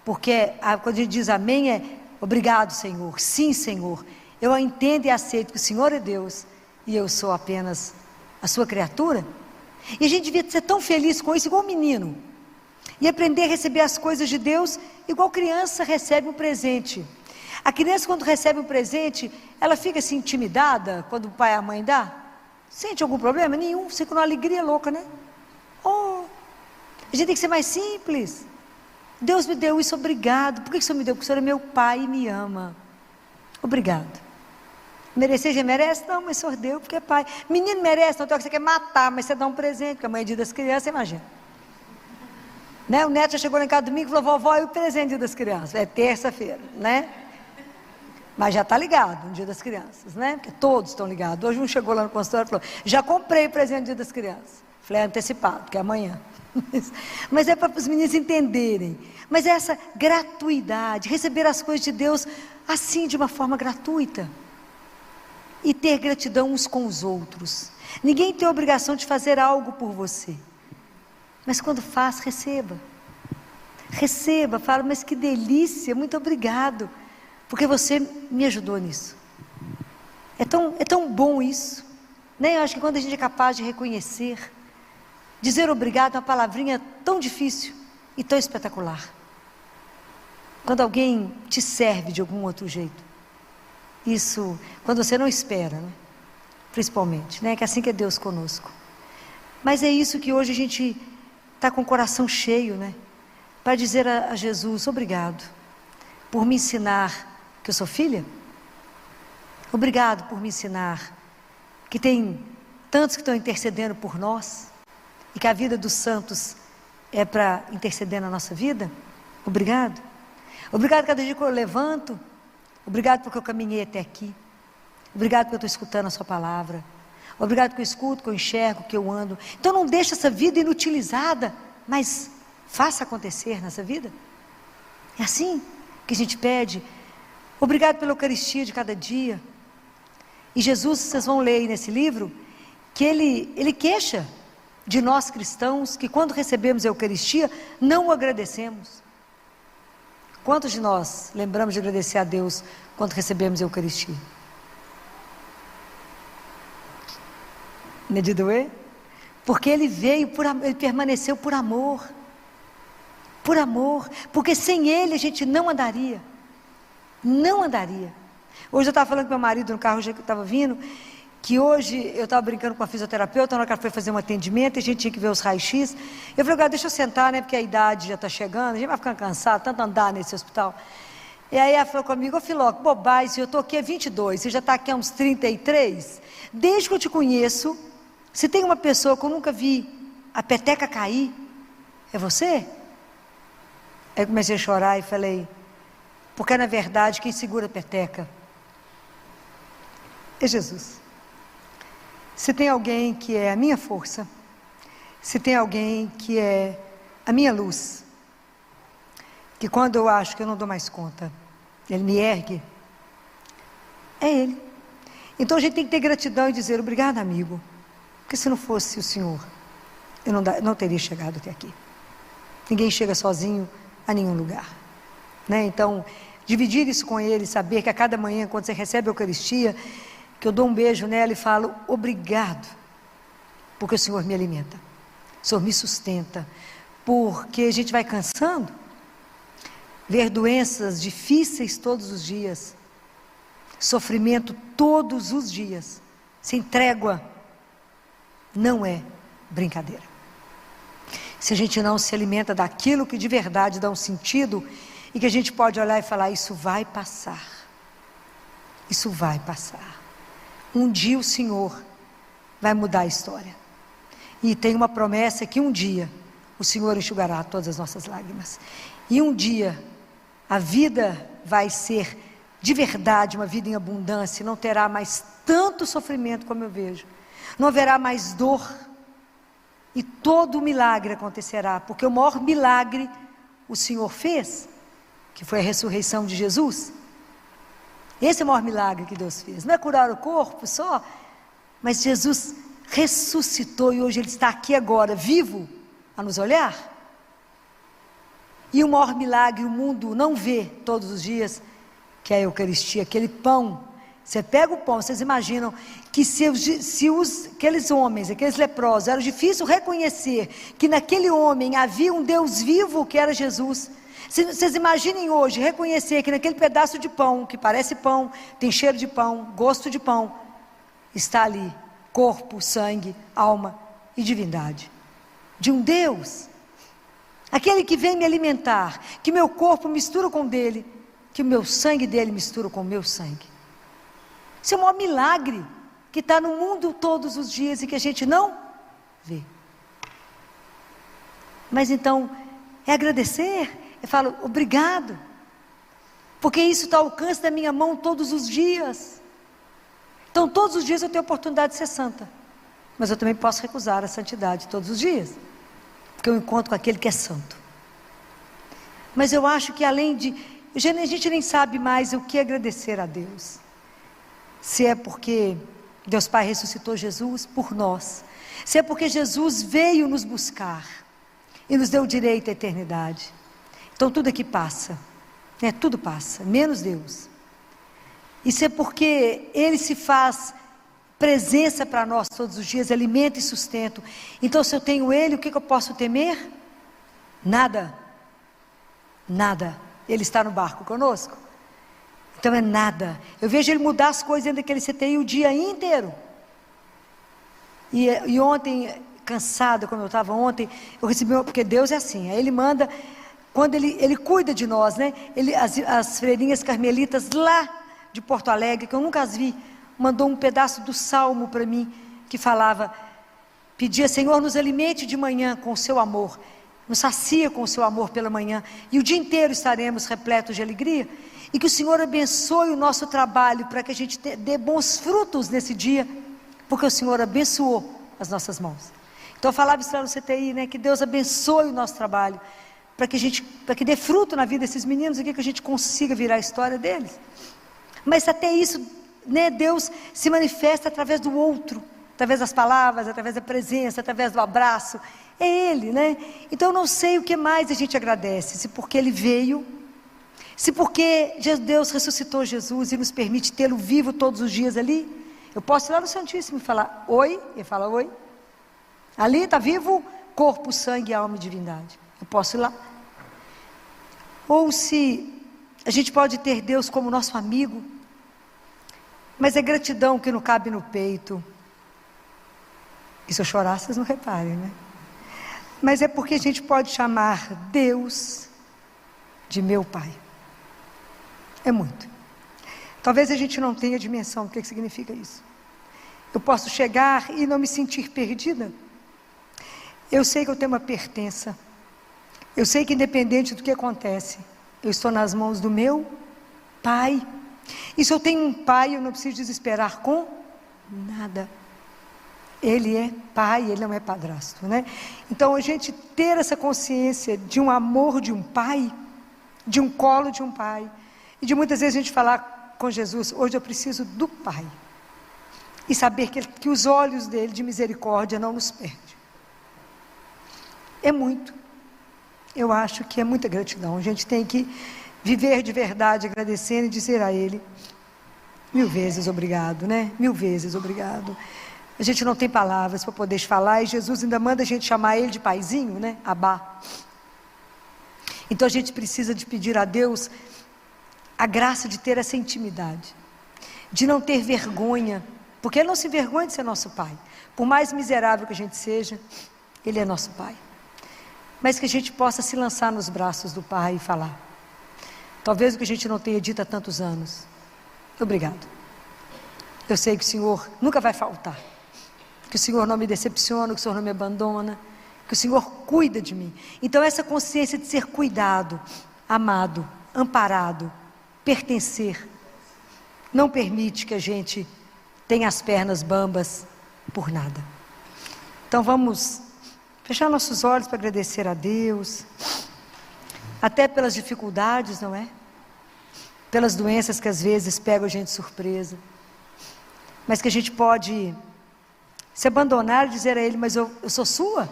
porque quando a gente diz amém é, obrigado Senhor, sim Senhor, eu entendo e aceito que o Senhor é Deus, e eu sou apenas a sua criatura. E a gente devia ser tão feliz com isso, igual menino, e aprender a receber as coisas de Deus, igual criança recebe um presente. A criança, quando recebe um presente, ela fica assim intimidada, quando o pai e a mãe dá? Sente algum problema? Nenhum, fica numa alegria louca, né? Oh, a gente tem que ser mais simples. Deus me deu isso, obrigado. Por que o Senhor me deu? Porque o Senhor é meu pai e me ama. Obrigado. Merecer já merece? Não, mas o Senhor deu porque é pai. Menino merece, não tem hora que você quer matar, mas você dá um presente, porque amanhã é dia das crianças, imagina. Né? O neto já chegou lá em casa domingo e falou, vovó, e o presente dia das crianças? É terça-feira, né? Mas já está ligado no dia das crianças, né? Porque todos estão ligados. Hoje um chegou lá no consultório e falou, já comprei o presente dia das crianças. Falei, é antecipado, porque é amanhã. Mas é para os meninos entenderem. Mas é essa gratuidade, receber as coisas de Deus assim, de uma forma gratuita. E ter gratidão uns com os outros. Ninguém tem a obrigação de fazer algo por você. Mas quando faz, receba. Receba, fala, mas que delícia, muito obrigado. Porque você me ajudou nisso. É tão bom isso. Né? Eu acho que quando a gente é capaz de reconhecer, dizer obrigado é uma palavrinha tão difícil e tão espetacular. Quando alguém te serve de algum outro jeito. Isso, quando você não espera, né? Principalmente, né? Que assim que é Deus conosco. Mas é isso que hoje a gente está com o coração cheio, né? Para dizer a Jesus, obrigado por me ensinar que eu sou filha. Obrigado por me ensinar que tem tantos que estão intercedendo por nós e que a vida dos santos é para interceder na nossa vida. Obrigado. Obrigado cada dia que eu levanto. Obrigado porque eu caminhei até aqui. Obrigado porque eu estou escutando a sua palavra. Obrigado que eu escuto, que eu enxergo, que eu ando. Então não deixe essa vida inutilizada, mas faça acontecer nessa vida. É assim que a gente pede. Obrigado pela Eucaristia de cada dia. E Jesus, vocês vão ler aí nesse livro, que ele queixa de nós cristãos, que quando recebemos a Eucaristia, não o agradecemos. Quantos de nós lembramos de agradecer a Deus quando recebemos a Eucaristia? Não é de doer? Porque Ele veio, Ele permaneceu por amor. Por amor. Porque sem Ele a gente não andaria. Não andaria. Hoje eu estava falando com meu marido no carro, hoje que eu estava vindo, que hoje eu estava brincando com a fisioterapeuta, na hora que ela foi fazer um atendimento, a gente tinha que ver os raios-x. Eu falei, deixa eu sentar, né, porque a idade já está chegando, a gente vai ficando cansado, tanto andar nesse hospital. E aí ela falou comigo, ô Filó, que bobagem, eu estou aqui há 22, você já está aqui há uns 33. Desde que eu te conheço, se tem uma pessoa que eu nunca vi a peteca cair, é você? Aí eu comecei a chorar e falei, porque na verdade quem segura a peteca é Jesus. Se tem alguém que é a minha força, se tem alguém que é a minha luz, que quando eu acho que eu não dou mais conta, Ele me ergue, é Ele. Então a gente tem que ter gratidão e dizer, obrigado amigo, porque se não fosse o Senhor, eu não teria chegado até aqui. Ninguém chega sozinho a nenhum lugar, né? Então, dividir isso com Ele, saber que a cada manhã, quando você recebe a Eucaristia, que eu dou um beijo nela e falo, obrigado, porque o Senhor me alimenta, o Senhor me sustenta, porque a gente vai cansando, ver doenças difíceis todos os dias, sofrimento todos os dias, sem trégua, não é brincadeira. Se a gente não se alimenta daquilo que de verdade dá um sentido, e que a gente pode olhar e falar, isso vai passar, isso vai passar. Um dia o Senhor vai mudar a história. E tem uma promessa que um dia o Senhor enxugará todas as nossas lágrimas. E um dia a vida vai ser de verdade uma vida em abundância. Não terá mais tanto sofrimento como eu vejo. Não haverá mais dor. E todo o milagre acontecerá. Porque o maior milagre o Senhor fez, que foi a ressurreição de Jesus. Esse é o maior milagre que Deus fez. Não é curar o corpo só, mas Jesus ressuscitou e hoje Ele está aqui agora, vivo, a nos olhar. E o maior milagre o mundo não vê todos os dias, que é a Eucaristia, aquele pão. Você pega o pão, vocês imaginam que aqueles homens, aqueles leprosos, era difícil reconhecer que naquele homem havia um Deus vivo que era Jesus. Vocês imaginem hoje, reconhecer que naquele pedaço de pão, que parece pão, tem cheiro de pão, gosto de pão, está ali corpo, sangue, alma e divindade. De um Deus, aquele que vem me alimentar, que meu corpo mistura com o dele, que o meu sangue dele mistura com o meu sangue. Isso é o maior milagre que está no mundo todos os dias e que a gente não vê. Mas então, é agradecer. Eu falo, obrigado, porque isso está ao alcance da minha mão todos os dias. Então todos os dias eu tenho a oportunidade de ser santa, mas eu também posso recusar a santidade todos os dias, porque eu encontro com aquele que é santo. Mas eu acho que além de, a gente nem sabe mais o que agradecer a Deus, se é porque Deus Pai ressuscitou Jesus por nós, se é porque Jesus veio nos buscar e nos deu direito à eternidade. Então tudo aqui passa, né? Tudo passa, menos Deus. Isso é porque Ele se faz presença para nós todos os dias, alimento e sustento. Então se eu tenho Ele, o que eu posso temer? Nada, nada. Ele está no barco conosco. Então é nada. Eu vejo ele mudar as coisas dentro daquele CTI o dia inteiro. E ontem, cansada como eu estava ontem, eu recebi, porque Deus é assim, aí Ele manda, quando Ele cuida de nós, né? As freirinhas carmelitas lá de Porto Alegre, que eu nunca as vi, mandou um pedaço do Salmo para mim, que falava, pedia, Senhor, nos alimente de manhã com o seu amor, nos sacia com o seu amor pela manhã, e o dia inteiro estaremos repletos de alegria, e que o Senhor abençoe o nosso trabalho, para que a gente dê bons frutos nesse dia, porque o Senhor abençoou as nossas mãos. Então eu falava isso lá no CTI, né, que Deus abençoe o nosso trabalho, para que dê fruto na vida desses meninos, e que a gente consiga virar a história deles. Mas até isso, né, Deus se manifesta através do outro, através das palavras, através da presença, através do abraço, é Ele, né? Então eu não sei o que mais a gente agradece, se porque Ele veio, se porque Deus ressuscitou Jesus e nos permite tê-lo vivo todos os dias ali. Eu posso ir lá no Santíssimo e falar, oi, ele fala, oi, ali está vivo, corpo, sangue, alma e divindade, eu posso ir lá. Ou se a gente pode ter Deus como nosso amigo, mas é gratidão que não cabe no peito. E se eu chorar, vocês não reparem, né? Mas é porque a gente pode chamar Deus de meu Pai. É muito. Talvez a gente não tenha dimensão do que significa isso. Eu posso chegar e não me sentir perdida. Eu sei que eu tenho uma pertença. Eu sei que independente do que acontece, eu estou nas mãos do meu Pai. E se eu tenho um Pai, eu não preciso desesperar com nada. Ele é Pai, Ele não é padrasto, né? Então a gente ter essa consciência de um amor de um Pai, de um colo de um Pai, e de muitas vezes a gente falar com Jesus, hoje eu preciso do Pai, e saber que os olhos dele de misericórdia não nos perdem. É muito. Eu acho que é muita gratidão. A gente tem que viver de verdade, agradecendo e dizer a Ele, 1000 vezes obrigado, né? 1000 vezes obrigado. A gente não tem palavras para poder falar, e Jesus ainda manda a gente chamar Ele de paizinho, né? Abá. Então a gente precisa de pedir a Deus a graça de ter essa intimidade, de não ter vergonha, porque Ele não se envergonha de ser nosso Pai. Por mais miserável que a gente seja, Ele é nosso Pai. Mas que a gente possa se lançar nos braços do Pai e falar, talvez o que a gente não tenha dito há tantos anos, obrigado. Eu sei que o Senhor nunca vai faltar, que o Senhor não me decepciona, que o Senhor não me abandona, que o Senhor cuida de mim. Então essa consciência de ser cuidado, amado, amparado, pertencer, não permite que a gente tenha as pernas bambas por nada. Então vamos fechar nossos olhos para agradecer a Deus, até pelas dificuldades, não é? Pelas doenças que às vezes pegam a gente de surpresa, mas que a gente pode se abandonar e dizer a Ele, mas eu sou sua,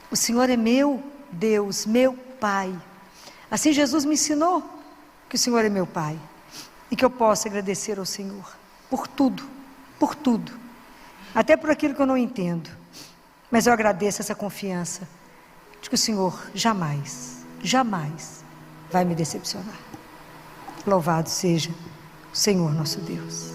o Senhor é meu Deus, meu Pai. Assim Jesus me ensinou que o Senhor é meu Pai, e que eu possa agradecer ao Senhor por tudo, até por aquilo que eu não entendo, mas eu agradeço essa confiança de que o Senhor jamais vai me decepcionar. Louvado seja o Senhor nosso Deus.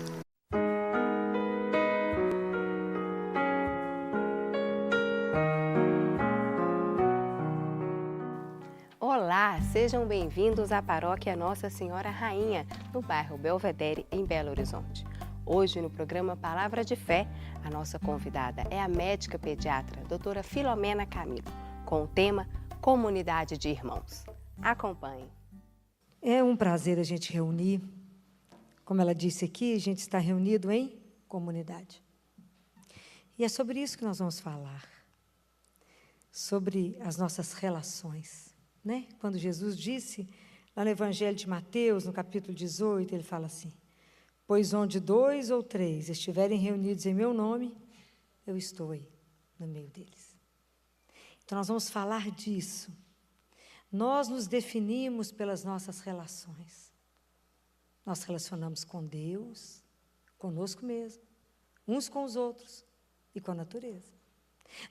Olá, sejam bem-vindos à Paróquia Nossa Senhora Rainha, no bairro Belvedere, em Belo Horizonte. Hoje, no programa Palavra de Fé, a nossa convidada é a médica pediatra, doutora Filomena Camilo, com o tema Comunidade de Irmãos. Acompanhe. É um prazer a gente reunir, como ela disse aqui, a gente está reunido em comunidade. E é sobre isso que nós vamos falar, sobre as nossas relações, né? Quando Jesus disse, lá no Evangelho de Mateus, no capítulo 18, ele fala assim, pois onde 2 ou 3 estiverem reunidos em meu nome, eu estou aí, no meio deles. Então, nós vamos falar disso. Nós nos definimos pelas nossas relações. Nós relacionamos com Deus, conosco mesmo, uns com os outros e com a natureza.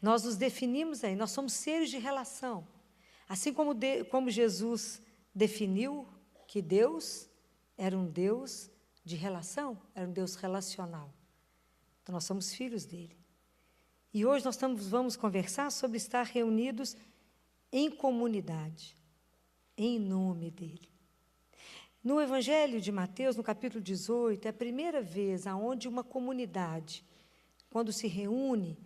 Nós nos definimos aí, nós somos seres de relação. Assim como Jesus definiu que Deus era um Deus de relação, era um Deus relacional. Então, nós somos filhos dele. E hoje nós vamos conversar sobre estar reunidos em comunidade, em nome dele. No Evangelho de Mateus, no capítulo 18, é a primeira vez onde uma comunidade, quando se reúne,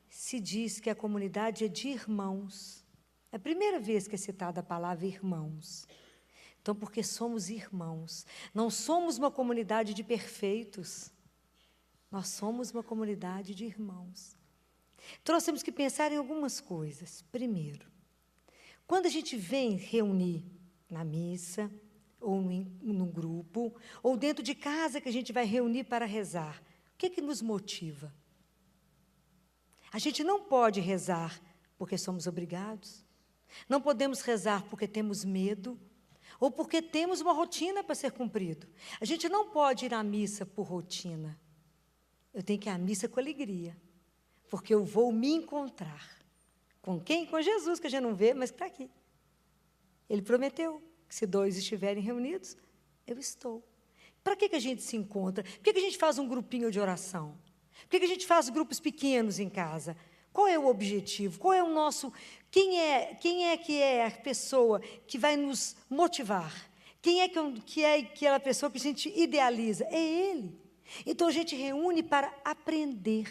se diz que a comunidade é de irmãos. É a primeira vez que é citada a palavra irmãos. Então, porque somos irmãos, não somos uma comunidade de perfeitos, nós somos uma comunidade de irmãos. Então, nós temos que pensar em algumas coisas. Primeiro, quando a gente vem reunir na missa, ou no grupo, ou dentro de casa que a gente vai reunir para rezar, o que é que nos motiva? A gente não pode rezar porque somos obrigados, não podemos rezar porque temos medo, ou porque temos uma rotina para ser cumprido. A gente não pode ir à missa por rotina. Eu tenho que ir à missa com alegria, porque eu vou me encontrar. Com quem? Com Jesus, que a gente não vê, mas que está aqui. Ele prometeu que se 2 estiverem reunidos, eu estou. Para que a gente se encontra? Por que a gente faz um grupinho de oração? Por que a gente faz grupos pequenos em casa? Qual é o objetivo? Qual é o nosso... Quem é a pessoa que vai nos motivar? Quem é aquela pessoa que a gente idealiza? É Ele. Então, a gente reúne para aprender,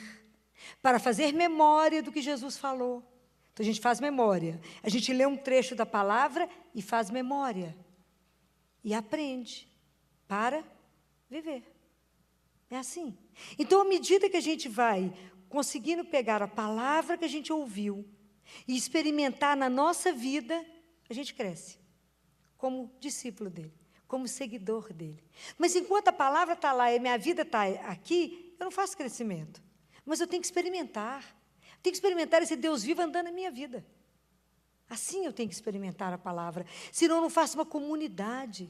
para fazer memória do que Jesus falou. Então, a gente faz memória. A gente lê um trecho da palavra e faz memória. E aprende para viver. É assim. Então, à medida que a gente vai conseguindo pegar a palavra que a gente ouviu e experimentar na nossa vida, a gente cresce como discípulo dele, como seguidor dele. Mas enquanto a palavra está lá e a minha vida está aqui, eu não faço crescimento. Mas eu tenho que experimentar. Tenho que experimentar esse Deus vivo andando na minha vida. Assim eu tenho que experimentar a palavra. Senão eu não faço uma comunidade.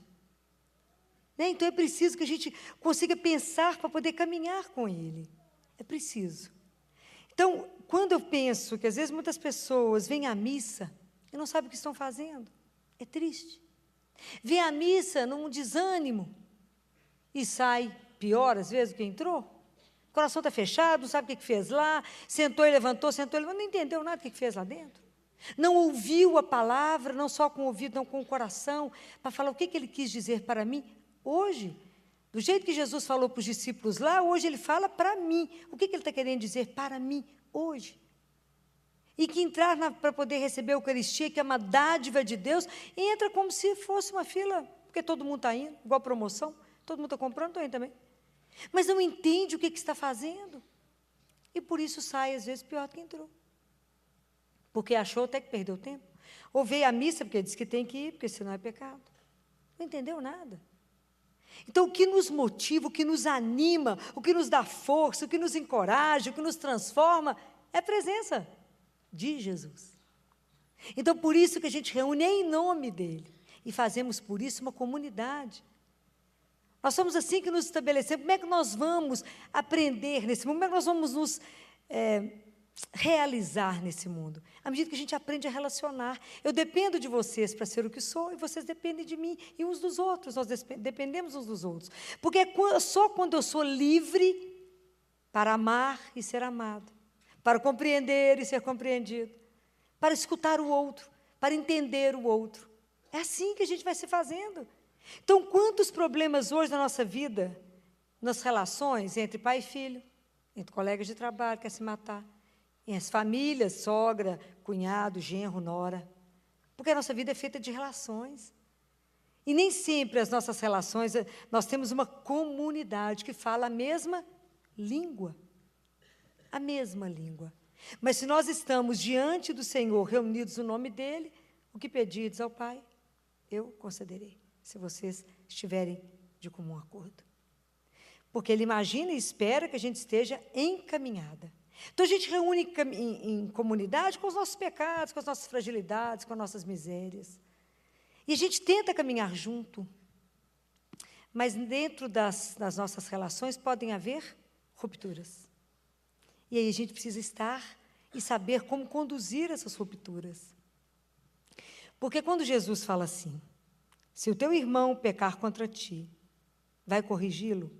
Então é preciso que a gente consiga pensar para poder caminhar com Ele. É preciso. Então, quando eu penso que às vezes muitas pessoas vêm à missa e não sabem o que estão fazendo, é triste. Vêm à missa num desânimo e sai pior às vezes do que entrou. O coração está fechado, não sabe o que fez lá, sentou e levantou, não entendeu nada do que fez lá dentro. Não ouviu a palavra, não só com o ouvido, não com o coração, para falar o que ele quis dizer para mim. Hoje, do jeito que Jesus falou para os discípulos lá, hoje ele fala para mim. O que ele está querendo dizer para mim hoje? E que entrar para poder receber a Eucaristia, que é uma dádiva de Deus, entra como se fosse uma fila, porque todo mundo está indo, igual promoção, todo mundo está comprando, estou indo também. Mas não entende o que está fazendo. E por isso sai, às vezes, pior do que entrou. Porque achou até que perdeu tempo. Ou veio à missa, porque diz que tem que ir, porque senão é pecado. Não entendeu nada. Então, o que nos motiva, o que nos anima, o que nos dá força, o que nos encoraja, o que nos transforma, é a presença de Jesus. Então, por isso que a gente reúne em nome dEle. E fazemos, por isso, uma comunidade. Nós somos assim que nos estabelecemos. Como é que nós vamos aprender nesse mundo? Como é que nós vamos nos realizar nesse mundo? À medida que a gente aprende a relacionar. Eu dependo de vocês para ser o que sou, e vocês dependem de mim e uns dos outros. Nós dependemos uns dos outros. Porque é só quando eu sou livre para amar e ser amado, para compreender e ser compreendido, para escutar o outro, para entender o outro. É assim que a gente vai se fazendo. Então, quantos problemas hoje na nossa vida, nas relações entre pai e filho, entre colegas de trabalho, quer se matar, em as famílias, sogra, cunhado, genro, nora, porque a nossa vida é feita de relações. E nem sempre as nossas relações, nós temos uma comunidade que fala a mesma língua. A mesma língua. Mas se nós estamos diante do Senhor, reunidos no nome dEle, o que pedirdes ao Pai, eu concederei, se vocês estiverem de comum acordo. Porque Ele imagina e espera que a gente esteja encaminhada. Então, a gente reúne em comunidade com os nossos pecados, com as nossas fragilidades, com as nossas misérias. E a gente tenta caminhar junto. Mas dentro das nossas relações podem haver rupturas. E aí a gente precisa estar e saber como conduzir essas rupturas. Porque quando Jesus fala assim, se o teu irmão pecar contra ti, vai corrigi-lo,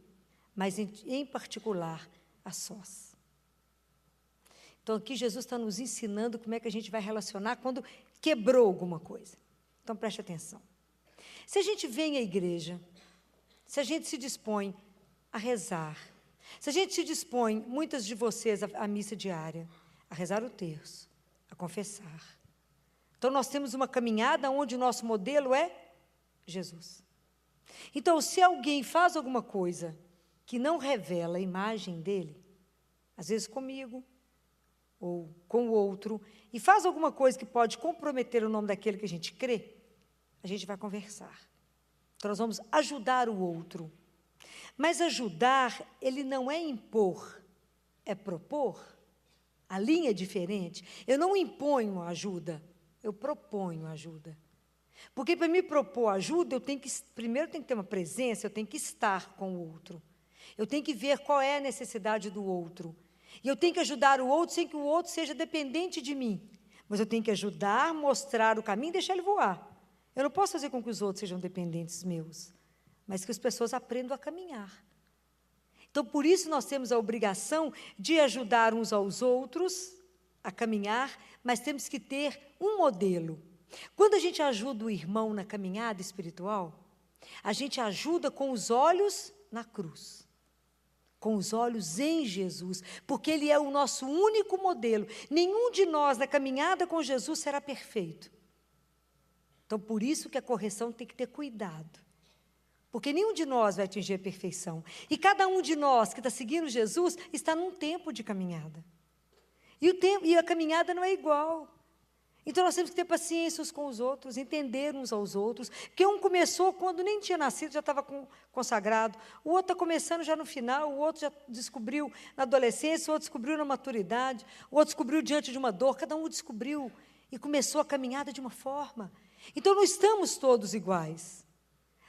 mas em particular a sós. Então aqui Jesus está nos ensinando como é que a gente vai relacionar quando quebrou alguma coisa. Então preste atenção. Se a gente vem à igreja, se a gente se dispõe a rezar, se a gente se dispõe, muitas de vocês, à missa diária, a rezar o terço, a confessar. Então nós temos uma caminhada onde o nosso modelo é Jesus. Então, se alguém faz alguma coisa que não revela a imagem dele, às vezes comigo, ou com o outro, e faz alguma coisa que pode comprometer o nome daquele que a gente crê, a gente vai conversar. Então, nós vamos ajudar o outro. Mas ajudar, ele não é impor, é propor. A linha é diferente. Eu não imponho ajuda, eu proponho ajuda. Porque para me propor ajuda, primeiro eu tenho que ter uma presença, eu tenho que estar com o outro. Eu tenho que ver qual é a necessidade do outro. E eu tenho que ajudar o outro sem que o outro seja dependente de mim. Mas eu tenho que ajudar, mostrar o caminho e deixar ele voar. Eu não posso fazer com que os outros sejam dependentes meus, mas que as pessoas aprendam a caminhar. Então, por isso, nós temos a obrigação de ajudar uns aos outros a caminhar, mas temos que ter um modelo. Quando a gente ajuda o irmão na caminhada espiritual, a gente ajuda com os olhos na cruz, com os olhos em Jesus, porque Ele é o nosso único modelo. Nenhum de nós, na caminhada com Jesus, será perfeito. Então, por isso que a correção tem que ter cuidado, porque nenhum de nós vai atingir a perfeição. E cada um de nós que está seguindo Jesus está num tempo de caminhada. E a caminhada não é igual. Então, nós temos que ter paciência uns com os outros, entender uns aos outros, porque um começou quando nem tinha nascido, já estava consagrado, o outro está começando já no final, o outro já descobriu na adolescência, o outro descobriu na maturidade, o outro descobriu diante de uma dor, cada um descobriu e começou a caminhada de uma forma. Então, não estamos todos iguais,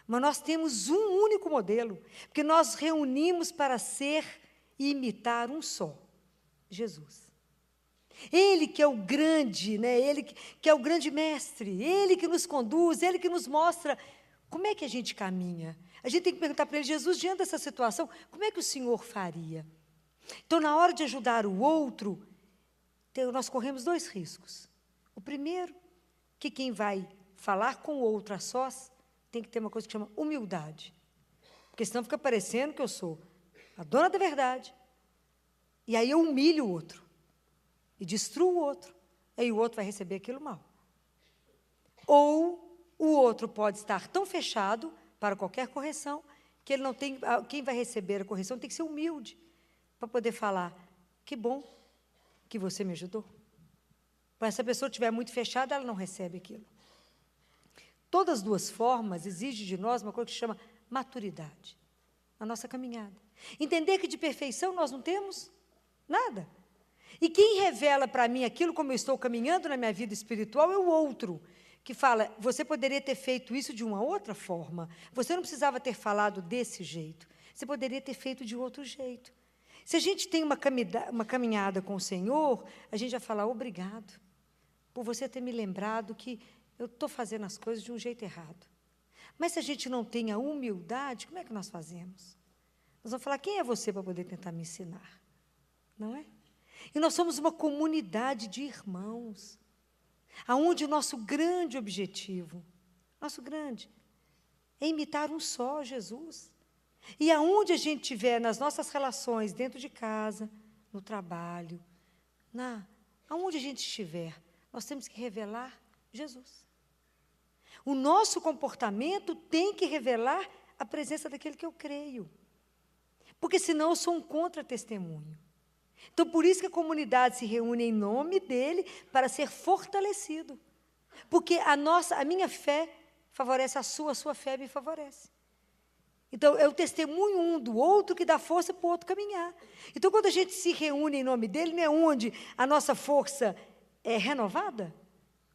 mas nós temos um único modelo, porque nós reunimos para ser e imitar um só, Jesus. Ele que é o grande, né? Ele que é o grande mestre, Ele que nos conduz, Ele que nos mostra como é que a gente caminha. A gente tem que perguntar para Ele, Jesus, diante dessa situação, como é que o Senhor faria? Então, na hora de ajudar o outro, nós corremos dois riscos. O primeiro, que quem vai falar com o outro a sós, tem que ter uma coisa que chama humildade. Porque senão fica parecendo que eu sou a dona da verdade, e aí eu humilho o outro. E destruo o outro, aí o outro vai receber aquilo mal. Ou o outro pode estar tão fechado para qualquer correção, que ele não tem, quem vai receber a correção tem que ser humilde, para poder falar, que bom que você me ajudou. Mas se a pessoa estiver muito fechada, ela não recebe aquilo. Todas as duas formas exigem de nós uma coisa que se chama maturidade, na nossa caminhada. Entender que de perfeição nós não temos nada. E quem revela para mim aquilo como eu estou caminhando na minha vida espiritual é o outro, que fala, você poderia ter feito isso de uma outra forma, você não precisava ter falado desse jeito, você poderia ter feito de outro jeito. Se a gente tem uma caminhada com o Senhor, a gente vai falar, obrigado, por você ter me lembrado que eu estou fazendo as coisas de um jeito errado. Mas se a gente não tem a humildade, como é que nós fazemos? Nós vamos falar, quem é você para poder tentar me ensinar? Não é? E nós somos uma comunidade de irmãos, aonde o nosso grande objetivo, é imitar um só, Jesus. E aonde a gente estiver nas nossas relações, dentro de casa, no trabalho, aonde a gente estiver, nós temos que revelar Jesus. O nosso comportamento tem que revelar a presença daquele que eu creio, porque senão eu sou um contra-testemunho. Então, por isso que a comunidade se reúne em nome dele, para ser fortalecido. Porque a minha fé favorece a sua fé me favorece. Então, é o testemunho um do outro que dá força para o outro caminhar. Então, quando a gente se reúne em nome dele, não é onde a nossa força é renovada?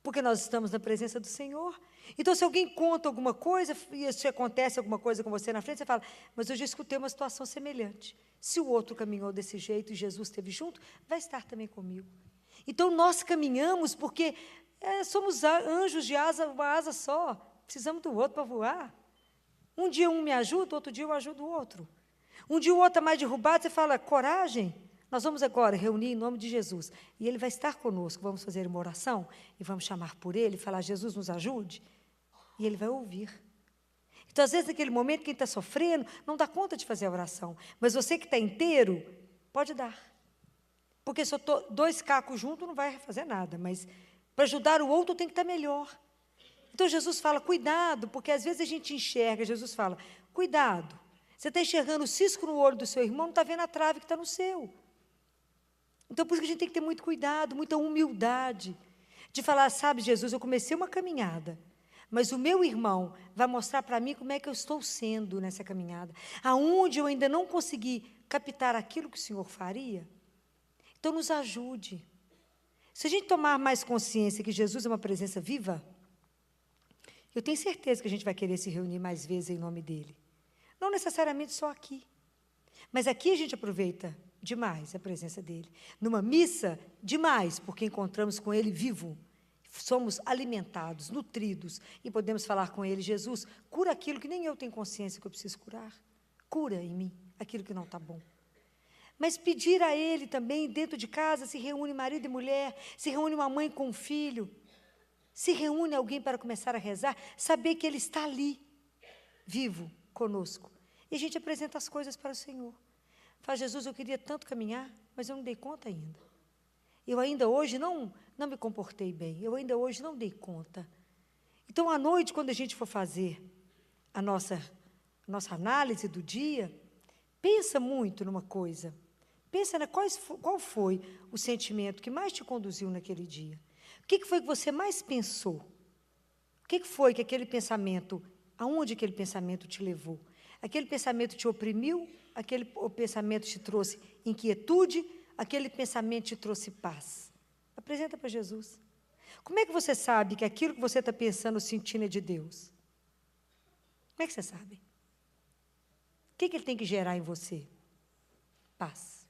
Porque nós estamos na presença do Senhor. Então, se alguém conta alguma coisa, e se acontece alguma coisa com você na frente, você fala, mas eu já escutei uma situação semelhante. Se o outro caminhou desse jeito e Jesus esteve junto, vai estar também comigo. Então, nós caminhamos porque somos anjos de uma asa só. Precisamos do outro para voar. Um dia um me ajuda, outro dia eu ajudo o outro. Um dia o outro está mais derrubado, você fala, coragem, nós vamos agora reunir em nome de Jesus. E Ele vai estar conosco, vamos fazer uma oração, e vamos chamar por Ele, falar, Jesus nos ajude, e Ele vai ouvir. Então, às vezes, naquele momento, quem está sofrendo, não dá conta de fazer a oração. Mas você que está inteiro, pode dar. Porque se eu estou 2 cacos juntos, não vai fazer nada, mas para ajudar o outro tem que estar melhor. Então, Jesus fala, cuidado, porque às vezes a gente enxerga, Jesus fala, cuidado, você está enxergando o cisco no olho do seu irmão, não está vendo a trave que está no seu. Então, por isso que a gente tem que ter muito cuidado, muita humildade, de falar, sabe, Jesus, eu comecei uma caminhada, mas o meu irmão vai mostrar para mim como é que eu estou sendo nessa caminhada, aonde eu ainda não consegui captar aquilo que o Senhor faria. Então, nos ajude. Se a gente tomar mais consciência que Jesus é uma presença viva, eu tenho certeza que a gente vai querer se reunir mais vezes em nome dEle. Não necessariamente só aqui, mas aqui a gente aproveita demais a presença dEle. Numa missa, demais, porque encontramos com Ele vivo. Somos alimentados, nutridos, e podemos falar com Ele, Jesus, cura aquilo que nem eu tenho consciência que eu preciso curar. Cura em mim aquilo que não está bom. Mas pedir a Ele também, dentro de casa, se reúne marido e mulher, se reúne uma mãe com um filho, se reúne alguém para começar a rezar, saber que Ele está ali, vivo, conosco. E a gente apresenta as coisas para o Senhor. Fala, Jesus, eu queria tanto caminhar, mas eu não dei conta ainda. Eu ainda hoje não me comportei bem, eu ainda hoje não dei conta. Então, à noite, quando a gente for fazer a nossa análise do dia, pensa muito numa coisa. Pensa qual foi o sentimento que mais te conduziu naquele dia. O que foi que você mais pensou? O que foi que aquele pensamento, aonde aquele pensamento te levou? Aquele pensamento te oprimiu? Aquele pensamento te trouxe inquietude? Aquele pensamento te trouxe paz? Apresenta para Jesus. Como é que você sabe que aquilo que você está pensando, sentindo é de Deus? Como é que você sabe? O que Ele tem que gerar em você? Paz.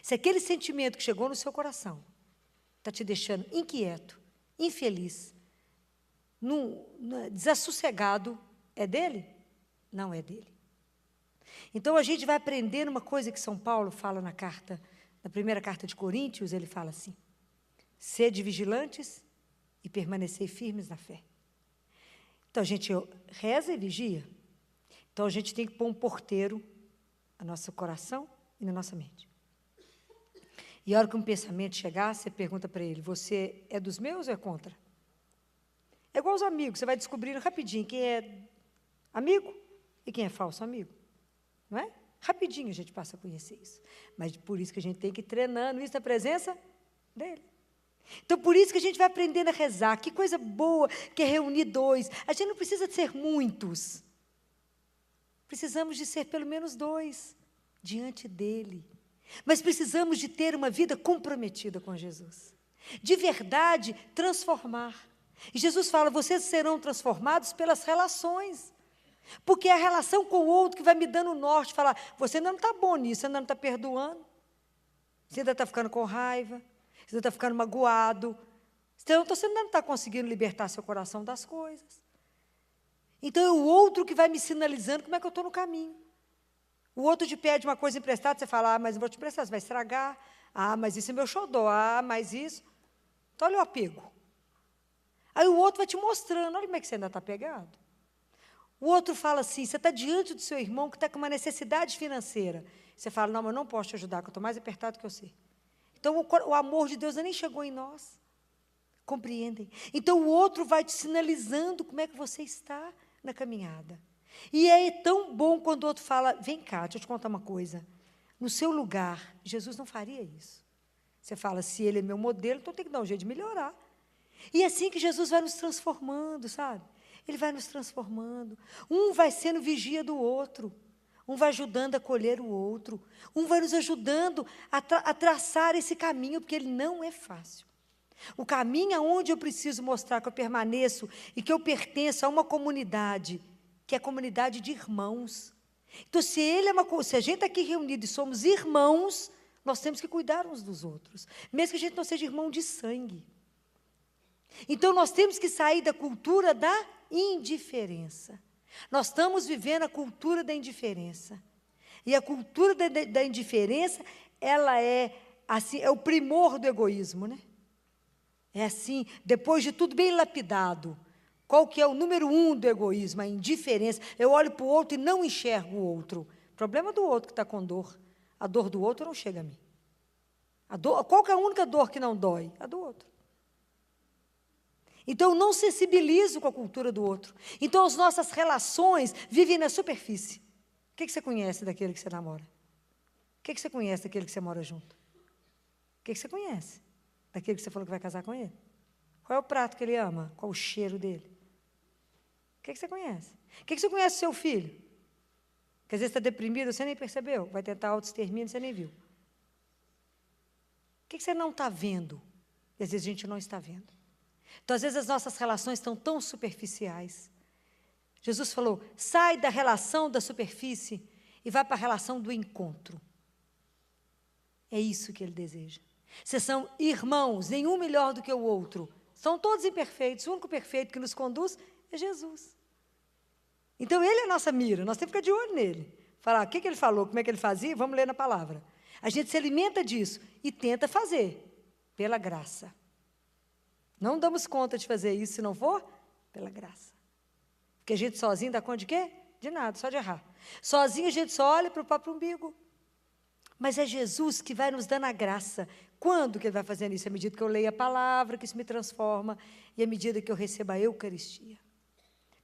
Se aquele sentimento que chegou no seu coração está te deixando inquieto, infeliz, desassossegado, é dele? Não é dele. Então, a gente vai aprender uma coisa que São Paulo fala na primeira carta de Coríntios, ele fala assim, sede vigilantes e permanecei firmes na fé. Então, a gente reza e vigia. Então, a gente tem que pôr um porteiro no nosso coração e na nossa mente. E a hora que um pensamento chegar, você pergunta para ele, você é dos meus ou é contra? É igual aos amigos, você vai descobrindo rapidinho quem é amigo e quem é falso amigo. Não é? Rapidinho a gente passa a conhecer isso. Mas por isso que a gente tem que ir treinando isso na presença dele. Então, por isso que a gente vai aprendendo a rezar. Que coisa boa que é reunir 2. A gente não precisa de ser muitos. Precisamos de ser pelo menos 2 diante dele. Mas precisamos de ter uma vida comprometida com Jesus. De verdade, transformar. E Jesus fala, vocês serão transformados pelas relações. Porque é a relação com o outro que vai me dando o norte. Falar, você ainda não está bom nisso, você ainda não está perdoando. Você ainda está ficando com raiva. Você ainda está ficando magoado. Você ainda não está conseguindo libertar seu coração das coisas. Então, é o outro que vai me sinalizando como é que eu estou no caminho. O outro te pede uma coisa emprestada, você fala, mas não vou te emprestar, você vai estragar. Mas isso é meu xodó. Mas isso... Então, olha o apego. Aí o outro vai te mostrando, olha como é que você ainda está pegado. O outro fala assim, você está diante do seu irmão que está com uma necessidade financeira. Você fala, não, mas eu não posso te ajudar, que eu estou mais apertado que você. Então, o amor de Deus nem chegou em nós. Compreendem? Então, o outro vai te sinalizando como é que você está na caminhada. E é tão bom quando o outro fala, vem cá, deixa eu te contar uma coisa. No seu lugar, Jesus não faria isso. Você fala, se ele é meu modelo, então tem que dar um jeito de melhorar. E é assim que Jesus vai nos transformando, sabe? Ele vai nos transformando. Um vai sendo vigia do outro. Um vai ajudando a acolher o outro. Um vai nos ajudando a traçar esse caminho, porque ele não é fácil. O caminho aonde eu preciso mostrar que eu permaneço e que eu pertenço a uma comunidade, que é a comunidade de irmãos. Então, se a gente está aqui reunido e somos irmãos, nós temos que cuidar uns dos outros, mesmo que a gente não seja irmão de sangue. Então, nós temos que sair da cultura da indiferença. Nós estamos vivendo a cultura da indiferença. E a cultura da indiferença, ela é assim, é o primor do egoísmo, né? É assim, depois de tudo bem lapidado. Qual que é o número 1 do egoísmo? A indiferença. Eu olho para o outro e não enxergo o outro. O problema é do outro que está com dor. A dor do outro não chega a mim. Qual que é a única dor que não dói? A do outro. Então, eu não sensibilizo com a cultura do outro. Então, as nossas relações vivem na superfície. O que você conhece daquele que você namora? O que você conhece daquele que você mora junto? O que você conhece daquele que você falou que vai casar com ele? Qual é o prato que ele ama? Qual o cheiro dele? O que você conhece? O que você conhece do seu filho? Que às vezes está deprimido, você nem percebeu. Vai tentar autoextermínio, você nem viu. O que você não está vendo? E às vezes a gente não está vendo. Então, às vezes, as nossas relações estão tão superficiais. Jesus falou, sai da relação da superfície e vai para a relação do encontro. É isso que ele deseja. Vocês são irmãos, nenhum melhor do que o outro. São todos imperfeitos, o único perfeito que nos conduz é Jesus. Então, ele é a nossa mira, nós temos que ficar de olho nele. Falar, o que ele falou, como é que ele fazia, vamos ler na palavra. A gente se alimenta disso e tenta fazer, pela graça. Não damos conta de fazer isso se não for pela graça. Porque a gente sozinho dá conta de quê? De nada, só de errar. Sozinho a gente só olha para o próprio umbigo. Mas é Jesus que vai nos dando a graça. Quando que ele vai fazendo isso? À medida que eu leio a palavra, que isso me transforma, e à medida que eu recebo a Eucaristia.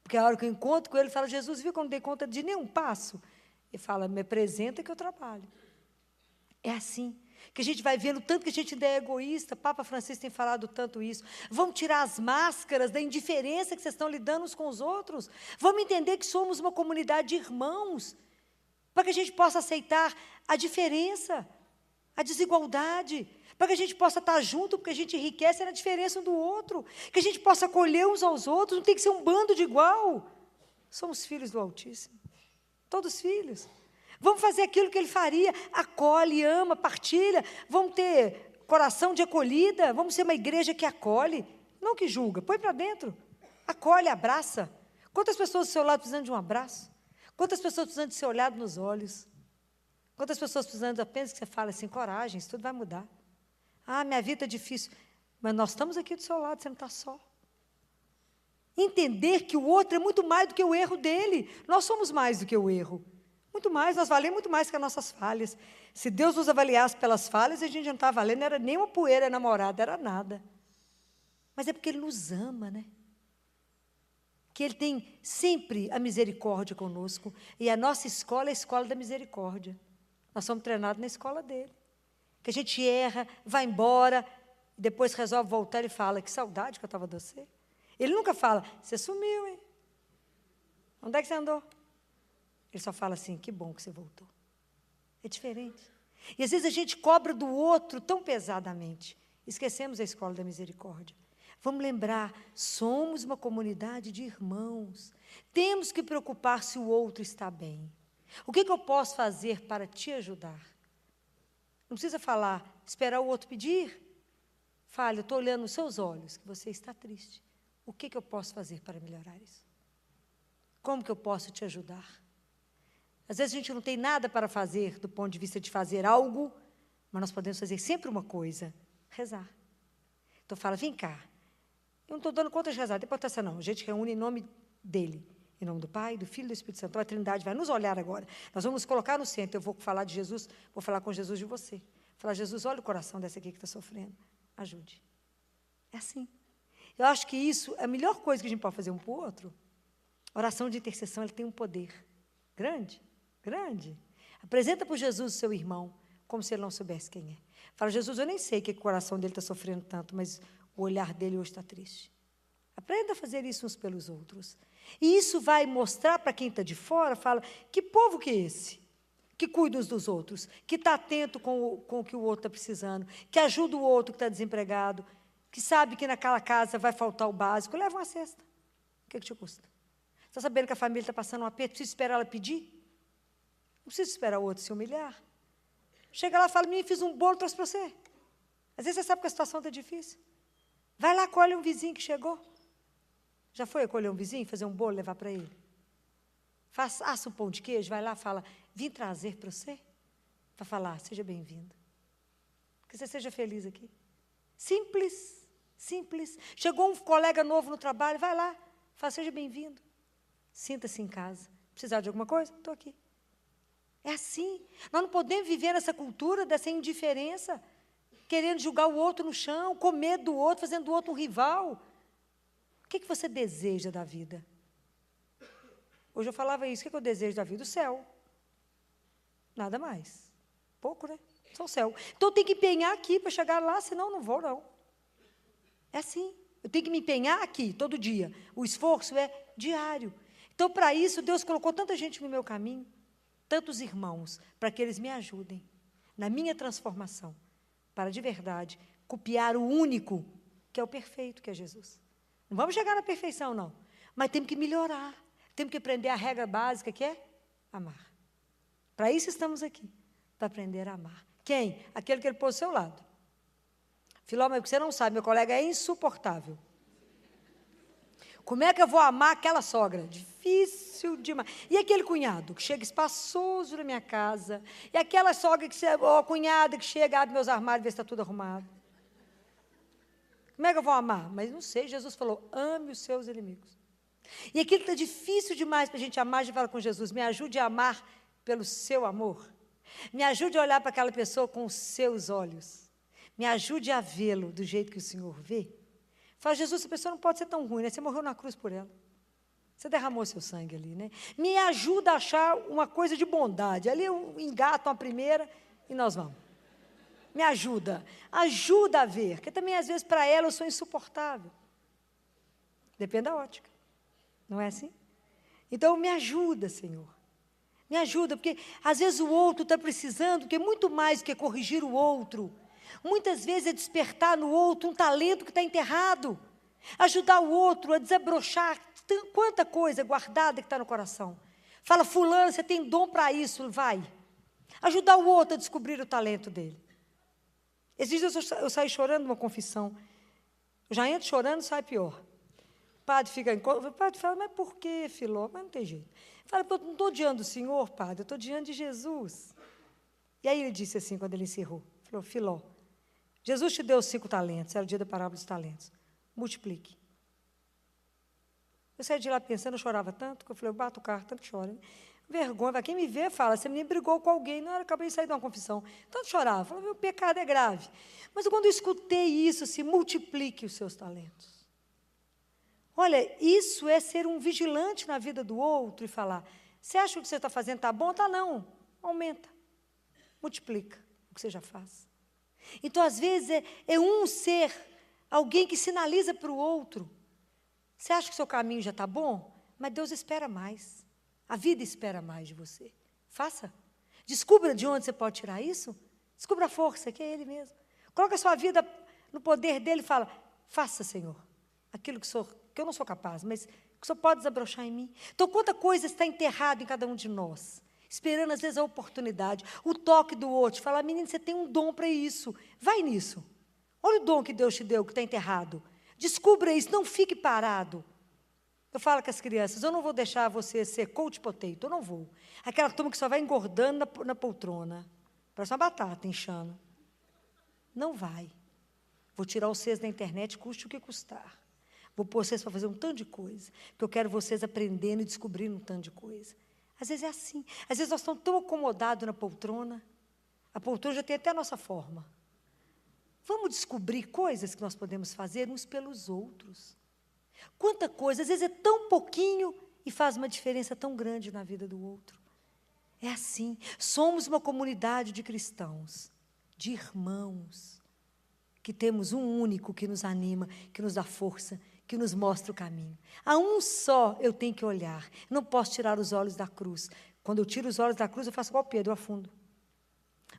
Porque a hora que eu encontro com ele, ele fala, Jesus, viu que eu não dei conta de nenhum passo? Ele fala, me apresenta que eu trabalho. É assim. Que a gente vai vendo tanto que a gente ainda é egoísta. Papa Francisco tem falado tanto isso. Vamos tirar as máscaras da indiferença que vocês estão lidando uns com os outros. Vamos entender que somos uma comunidade de irmãos. Para que a gente possa aceitar a diferença, a desigualdade. Para que a gente possa estar junto, porque a gente enriquece na diferença um do outro. Que a gente possa acolher uns aos outros. Não tem que ser um bando de igual. Somos filhos do Altíssimo. Todos filhos. Vamos fazer aquilo que ele faria, acolhe, ama, partilha, vamos ter coração de acolhida, vamos ser uma igreja que acolhe, não que julga, põe para dentro, acolhe, abraça. Quantas pessoas do seu lado precisando de um abraço? Quantas pessoas precisando de ser olhado nos olhos? Quantas pessoas precisando apenas que você fale assim, coragem, isso tudo vai mudar. Ah, minha vida é difícil, mas nós estamos aqui do seu lado, você não está só. Entender que o outro é muito mais do que o erro dele, nós somos mais do que o erro. Muito mais, nós valemos muito mais que as nossas falhas. Se Deus nos avaliasse pelas falhas, a gente não estava valendo, não era nem uma poeira namorada, era nada. Mas é porque Ele nos ama, né? Que Ele tem sempre a misericórdia conosco. E a nossa escola é a escola da misericórdia. Nós somos treinados na escola dele. Que a gente erra, vai embora, depois resolve voltar e fala, que saudade que eu estava de você. Ele nunca fala, você sumiu, hein? Onde é que você andou? Ele só fala assim, que bom que você voltou. É diferente. E às vezes a gente cobra do outro tão pesadamente. Esquecemos a escola da misericórdia. Vamos lembrar, somos uma comunidade de irmãos. Temos que preocupar se o outro está bem. O que eu posso fazer para te ajudar? Não precisa falar, esperar o outro pedir. Fale, eu estou olhando nos seus olhos que você está triste. O que eu posso fazer para melhorar isso? Como que eu posso te ajudar? Às vezes a gente não tem nada para fazer do ponto de vista de fazer algo, mas nós podemos fazer sempre uma coisa, rezar. Então fala, vem cá, eu não estou dando conta de rezar, não tem importância não, a gente reúne em nome dele, em nome do Pai, do Filho e do Espírito Santo. Então a Trindade vai nos olhar agora, nós vamos nos colocar no centro, eu vou falar de Jesus, vou falar com Jesus de você. Falar, Jesus, olha o coração dessa aqui que está sofrendo, ajude. É assim. Eu acho que isso é a melhor coisa que a gente pode fazer um para o outro. A oração de intercessão, ela tem um poder grande. Grande. Apresenta para Jesus o seu irmão, como se ele não soubesse quem é. Fala, Jesus, eu nem sei que o coração dele está sofrendo tanto, mas o olhar dele hoje está triste. Aprenda a fazer isso uns pelos outros. E isso vai mostrar para quem está de fora, fala, que povo que é esse? Que cuida uns dos outros, que está atento com o que o outro está precisando, que ajuda o outro que está desempregado, que sabe que naquela casa vai faltar o básico, leva uma cesta. O que te custa? Você está sabendo que a família está passando um aperto, precisa esperar ela pedir? Não precisa esperar o outro se humilhar. Chega lá e fala, fiz um bolo, trouxe para você. Às vezes você sabe que a situação está difícil. Vai lá, colhe um vizinho que chegou. Já foi acolher um vizinho, fazer um bolo, levar para ele? assa um pão de queijo, vai lá e fala, vim trazer para você, para falar, seja bem-vindo. Que você seja feliz aqui. Simples, simples. Chegou um colega novo no trabalho, vai lá, fala, seja bem-vindo. Sinta-se em casa. Precisar de alguma coisa? Estou aqui. É assim. Nós não podemos viver nessa cultura dessa indiferença, querendo julgar o outro no chão, com medo do outro, fazendo do outro um rival. O que você deseja da vida? Hoje eu falava isso. O que eu desejo da vida? O céu. Nada mais. Pouco, né? Só o céu. Então, eu tenho que empenhar aqui para chegar lá, senão eu não vou, não. É assim. Eu tenho que me empenhar aqui, todo dia. O esforço é diário. Então, para isso, Deus colocou tanta gente no meu caminho, tantos irmãos, para que eles me ajudem na minha transformação, para, de verdade, copiar o único, que é o perfeito, que é Jesus. Não vamos chegar na perfeição, não. Mas temos que melhorar. Temos que aprender a regra básica, que é amar. Para isso estamos aqui, para aprender a amar. Quem? Aquele que ele pôs ao seu lado. Filó, mas você não sabe, meu colega é insuportável. Como é que eu vou amar aquela sogra? Difícil demais. E aquele cunhado que chega espaçoso na minha casa? E aquela sogra que cunhada que chega, abre meus armários e vê se está tudo arrumado? Como é que eu vou amar? Mas não sei, Jesus falou, ame os seus inimigos. E aquilo que está difícil demais para a gente amar, a gente fala com Jesus, me ajude a amar pelo seu amor. Me ajude a olhar para aquela pessoa com os seus olhos. Me ajude a vê-lo do jeito que o Senhor vê. Fala, Jesus, essa pessoa não pode ser tão ruim, né? Você morreu na cruz por ela. Você derramou seu sangue ali, né? Me ajuda a achar uma coisa de bondade. Ali eu engato uma primeira e nós vamos. Me ajuda. Ajuda a ver. Porque também, às vezes, para ela eu sou insuportável. Depende da ótica. Não é assim? Então, me ajuda, Senhor. Me ajuda, porque às vezes o outro está precisando, que é muito mais do que corrigir o outro. Muitas vezes é despertar no outro um talento que está enterrado. Ajudar o outro a desabrochar quanta coisa guardada que está no coração. Fala, fulano, você tem dom para isso, vai. Ajudar o outro a descobrir o talento dele. Esses dias eu saí chorando numa confissão. Eu já entro chorando, sai pior. O padre fica o padre fala, mas por que, Filó? Mas não tem jeito. Fala, eu não estou diante do Senhor, padre, eu estou diante de Jesus. E aí ele disse assim, quando ele encerrou, falou, Filó, Jesus te deu 5 talentos, era o dia da parábola dos talentos. Multiplique. Eu saí de lá pensando, eu chorava tanto, que eu falei, eu bato o carro, tanto chora. Né? Vergonha, quem me vê fala, você me brigou com alguém, não, eu acabei de sair de uma confissão. Tanto chorava, falei, meu pecado é grave. Mas quando eu escutei isso, se multiplique os seus talentos. Olha, isso é ser um vigilante na vida do outro e falar, você acha que o que você está fazendo está bom? Está não, aumenta, multiplica o que você já faz. Então, às vezes, é um ser, alguém que sinaliza para o outro. Você acha que o seu caminho já está bom? Mas Deus espera mais. A vida espera mais de você. Faça. Descubra de onde você pode tirar isso. Descubra a força, que é Ele mesmo. Coloque a sua vida no poder dEle e fala, faça, Senhor, aquilo que eu não sou capaz, mas que o Senhor pode desabrochar em mim. Então, quanta coisa está enterrada em cada um de nós. Esperando, às vezes, a oportunidade, o toque do outro, falar, menino, você tem um dom para isso, vai nisso. Olha o dom que Deus te deu, que está enterrado. Descubra isso, não fique parado. Eu falo com as crianças, eu não vou deixar você ser coach potato, eu não vou. Aquela turma que só vai engordando na poltrona. Parece uma batata inchando. Não vai. Vou tirar vocês da internet, custe o que custar. Vou pôr vocês para fazer um tanto de coisa, porque eu quero vocês aprendendo e descobrindo um tanto de coisa. Às vezes é assim. Às vezes nós estamos tão acomodados na poltrona. A poltrona já tem até a nossa forma. Vamos descobrir coisas que nós podemos fazer uns pelos outros. Quanta coisa, às vezes é tão pouquinho e faz uma diferença tão grande na vida do outro. É assim. Somos uma comunidade de cristãos, de irmãos, que temos um único que nos anima, que nos dá força, que nos mostra o caminho. A um só eu tenho que olhar. Não posso tirar os olhos da cruz. Quando eu tiro os olhos da cruz, eu faço igual Pedro, eu afundo.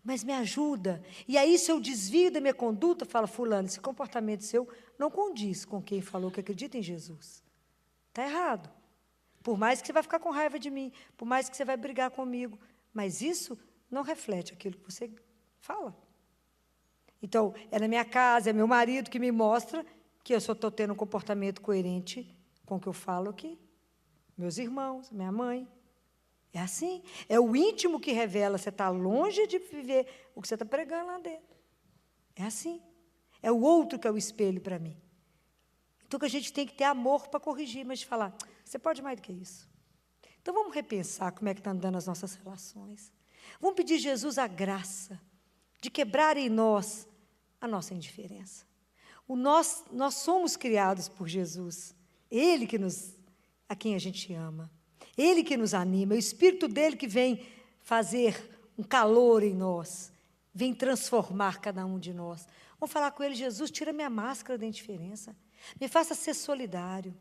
Mas me ajuda. E aí, se eu desvio da minha conduta, falo, fulano, esse comportamento seu não condiz com quem falou que acredita em Jesus. Está errado. Por mais que você vai ficar com raiva de mim, por mais que você vai brigar comigo, mas isso não reflete aquilo que você fala. Então, é na minha casa, é meu marido que me mostra que eu só estou tendo um comportamento coerente com o que eu falo aqui. Meus irmãos, minha mãe. É assim. É o íntimo que revela. Você está longe de viver o que você está pregando lá dentro. É assim. É o outro que é o espelho para mim. Então, que a gente tem que ter amor para corrigir, mas de falar, você pode mais do que isso. Então, vamos repensar como é que estão andando as nossas relações. Vamos pedir a Jesus a graça de quebrar em nós a nossa indiferença. Nós somos criados por Jesus. Ele a quem a gente ama. Ele que nos anima. É o Espírito dele que vem fazer um calor em nós. Vem transformar cada um de nós. Vamos falar com ele, Jesus, tira minha máscara da indiferença. Me faça ser solidário.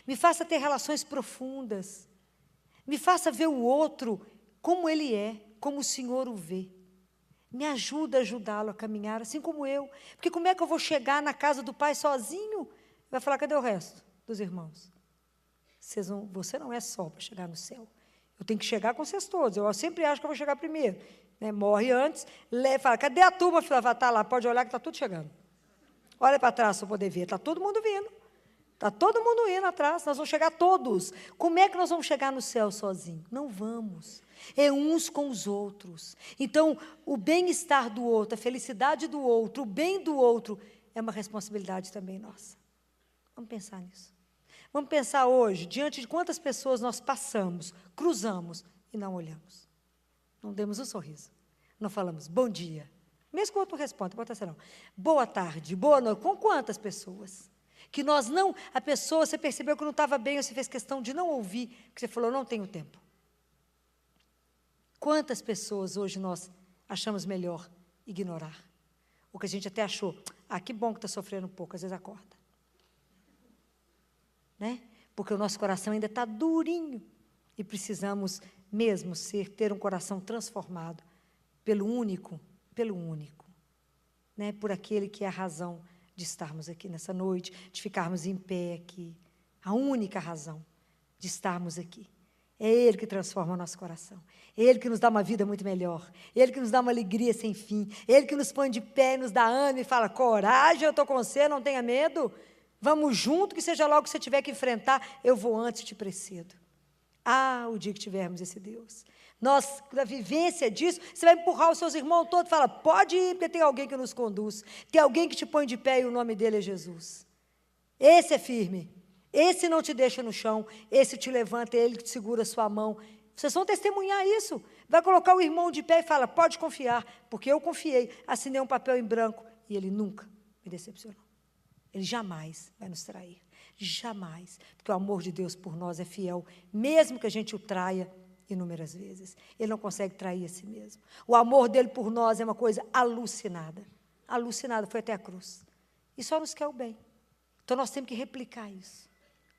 Me faça ter relações profundas. Me faça ver o outro como ele é, como o Senhor o vê. Me ajuda a ajudá-lo a caminhar, assim como eu. Porque como é que eu vou chegar na casa do Pai sozinho? Vai falar, cadê o resto dos irmãos? Você não é só para chegar no céu. Eu tenho que chegar com vocês todos. Eu sempre acho que eu vou chegar primeiro. Né? Morre antes, fala, cadê a turma? Vai estar lá, pode olhar que está tudo chegando. Olha para trás para poder ver, está todo mundo vindo. Está todo mundo indo atrás, nós vamos chegar todos. Como é que nós vamos chegar no céu sozinhos? Não vamos. É uns com os outros. Então, o bem-estar do outro, a felicidade do outro, o bem do outro, é uma responsabilidade também nossa. Vamos pensar nisso. Vamos pensar hoje, diante de quantas pessoas nós passamos, cruzamos e não olhamos. Não demos um sorriso. Não falamos bom dia. Mesmo que o outro responda, pode ser não. Boa tarde, boa noite. Com quantas pessoas? Que nós não, a pessoa, você percebeu que não estava bem, você fez questão de não ouvir, que você falou, não tenho tempo. Quantas pessoas hoje nós achamos melhor ignorar? O que a gente até achou, que bom que está sofrendo um pouco, às vezes acorda. Né? Porque o nosso coração ainda está durinho e precisamos mesmo ter um coração transformado pelo único, né? Por aquele que é a razão de estarmos aqui nessa noite, de ficarmos em pé aqui. A única razão de estarmos aqui. É Ele que transforma o nosso coração. É Ele que nos dá uma vida muito melhor. É Ele que nos dá uma alegria sem fim. É Ele que nos põe de pé, nos dá ânimo e fala, coragem, eu estou com você, não tenha medo. Vamos junto, que seja logo que você tiver que enfrentar, eu vou antes, te precedo. O dia que tivermos esse Deus. Nós, na vivência disso, você vai empurrar os seus irmãos todos e fala, pode ir, porque tem alguém que nos conduz. Tem alguém que te põe de pé e o nome dele é Jesus. Esse é firme. Esse não te deixa no chão. Esse te levanta, ele te segura a sua mão. Vocês vão testemunhar isso. Vai colocar o irmão de pé e fala, pode confiar, porque eu confiei. Assinei um papel em branco e ele nunca me decepcionou. Ele jamais vai nos trair. Jamais. Porque o amor de Deus por nós é fiel, mesmo que a gente o traia inúmeras vezes. Ele não consegue trair a si mesmo. O amor dele por nós é uma coisa alucinada. Alucinada, foi até a cruz. E só nos quer o bem. Então, nós temos que replicar isso.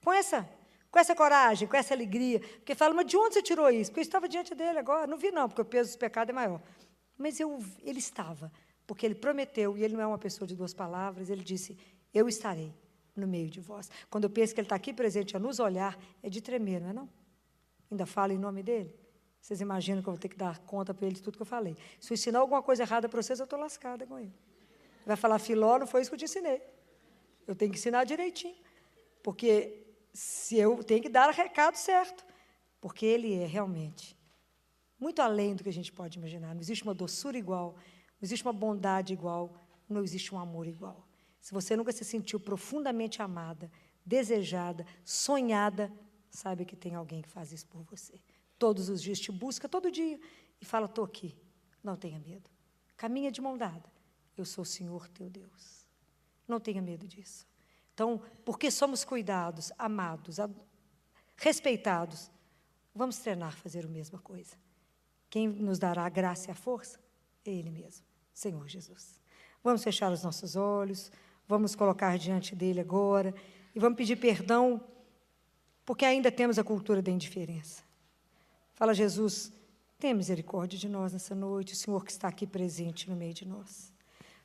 Com essa coragem, com essa alegria. Porque fala, mas de onde você tirou isso? Porque eu estava diante dele agora. Não vi não, porque o peso dos pecados é maior. Mas ele estava, porque ele prometeu, e ele não é uma pessoa de duas palavras, ele disse, eu estarei no meio de vós. Quando eu penso que ele está aqui presente a nos olhar, é de tremer, não é não? Ainda falo em nome dele? Vocês imaginam que eu vou ter que dar conta para ele de tudo que eu falei. Se eu ensinar alguma coisa errada para vocês, eu estou lascada com ele. Vai falar, Filó, não foi isso que eu te ensinei. Eu tenho que ensinar direitinho. Porque se eu tenho que dar o recado certo. Porque ele é realmente muito além do que a gente pode imaginar. Não existe uma doçura igual, não existe uma bondade igual, não existe um amor igual. Se você nunca se sentiu profundamente amada, desejada, sonhada, saiba que tem alguém que faz isso por você. Todos os dias te busca, todo dia, e fala, estou aqui, não tenha medo. Caminha de mão dada. Eu sou o Senhor teu Deus. Não tenha medo disso. Então, porque somos cuidados, amados, respeitados, vamos treinar a fazer a mesma coisa. Quem nos dará a graça e a força? É Ele mesmo, Senhor Jesus. Vamos fechar os nossos olhos, vamos colocar diante dele agora, e vamos pedir perdão, porque ainda temos a cultura da indiferença. Fala, Jesus, tenha misericórdia de nós nessa noite, o Senhor que está aqui presente no meio de nós.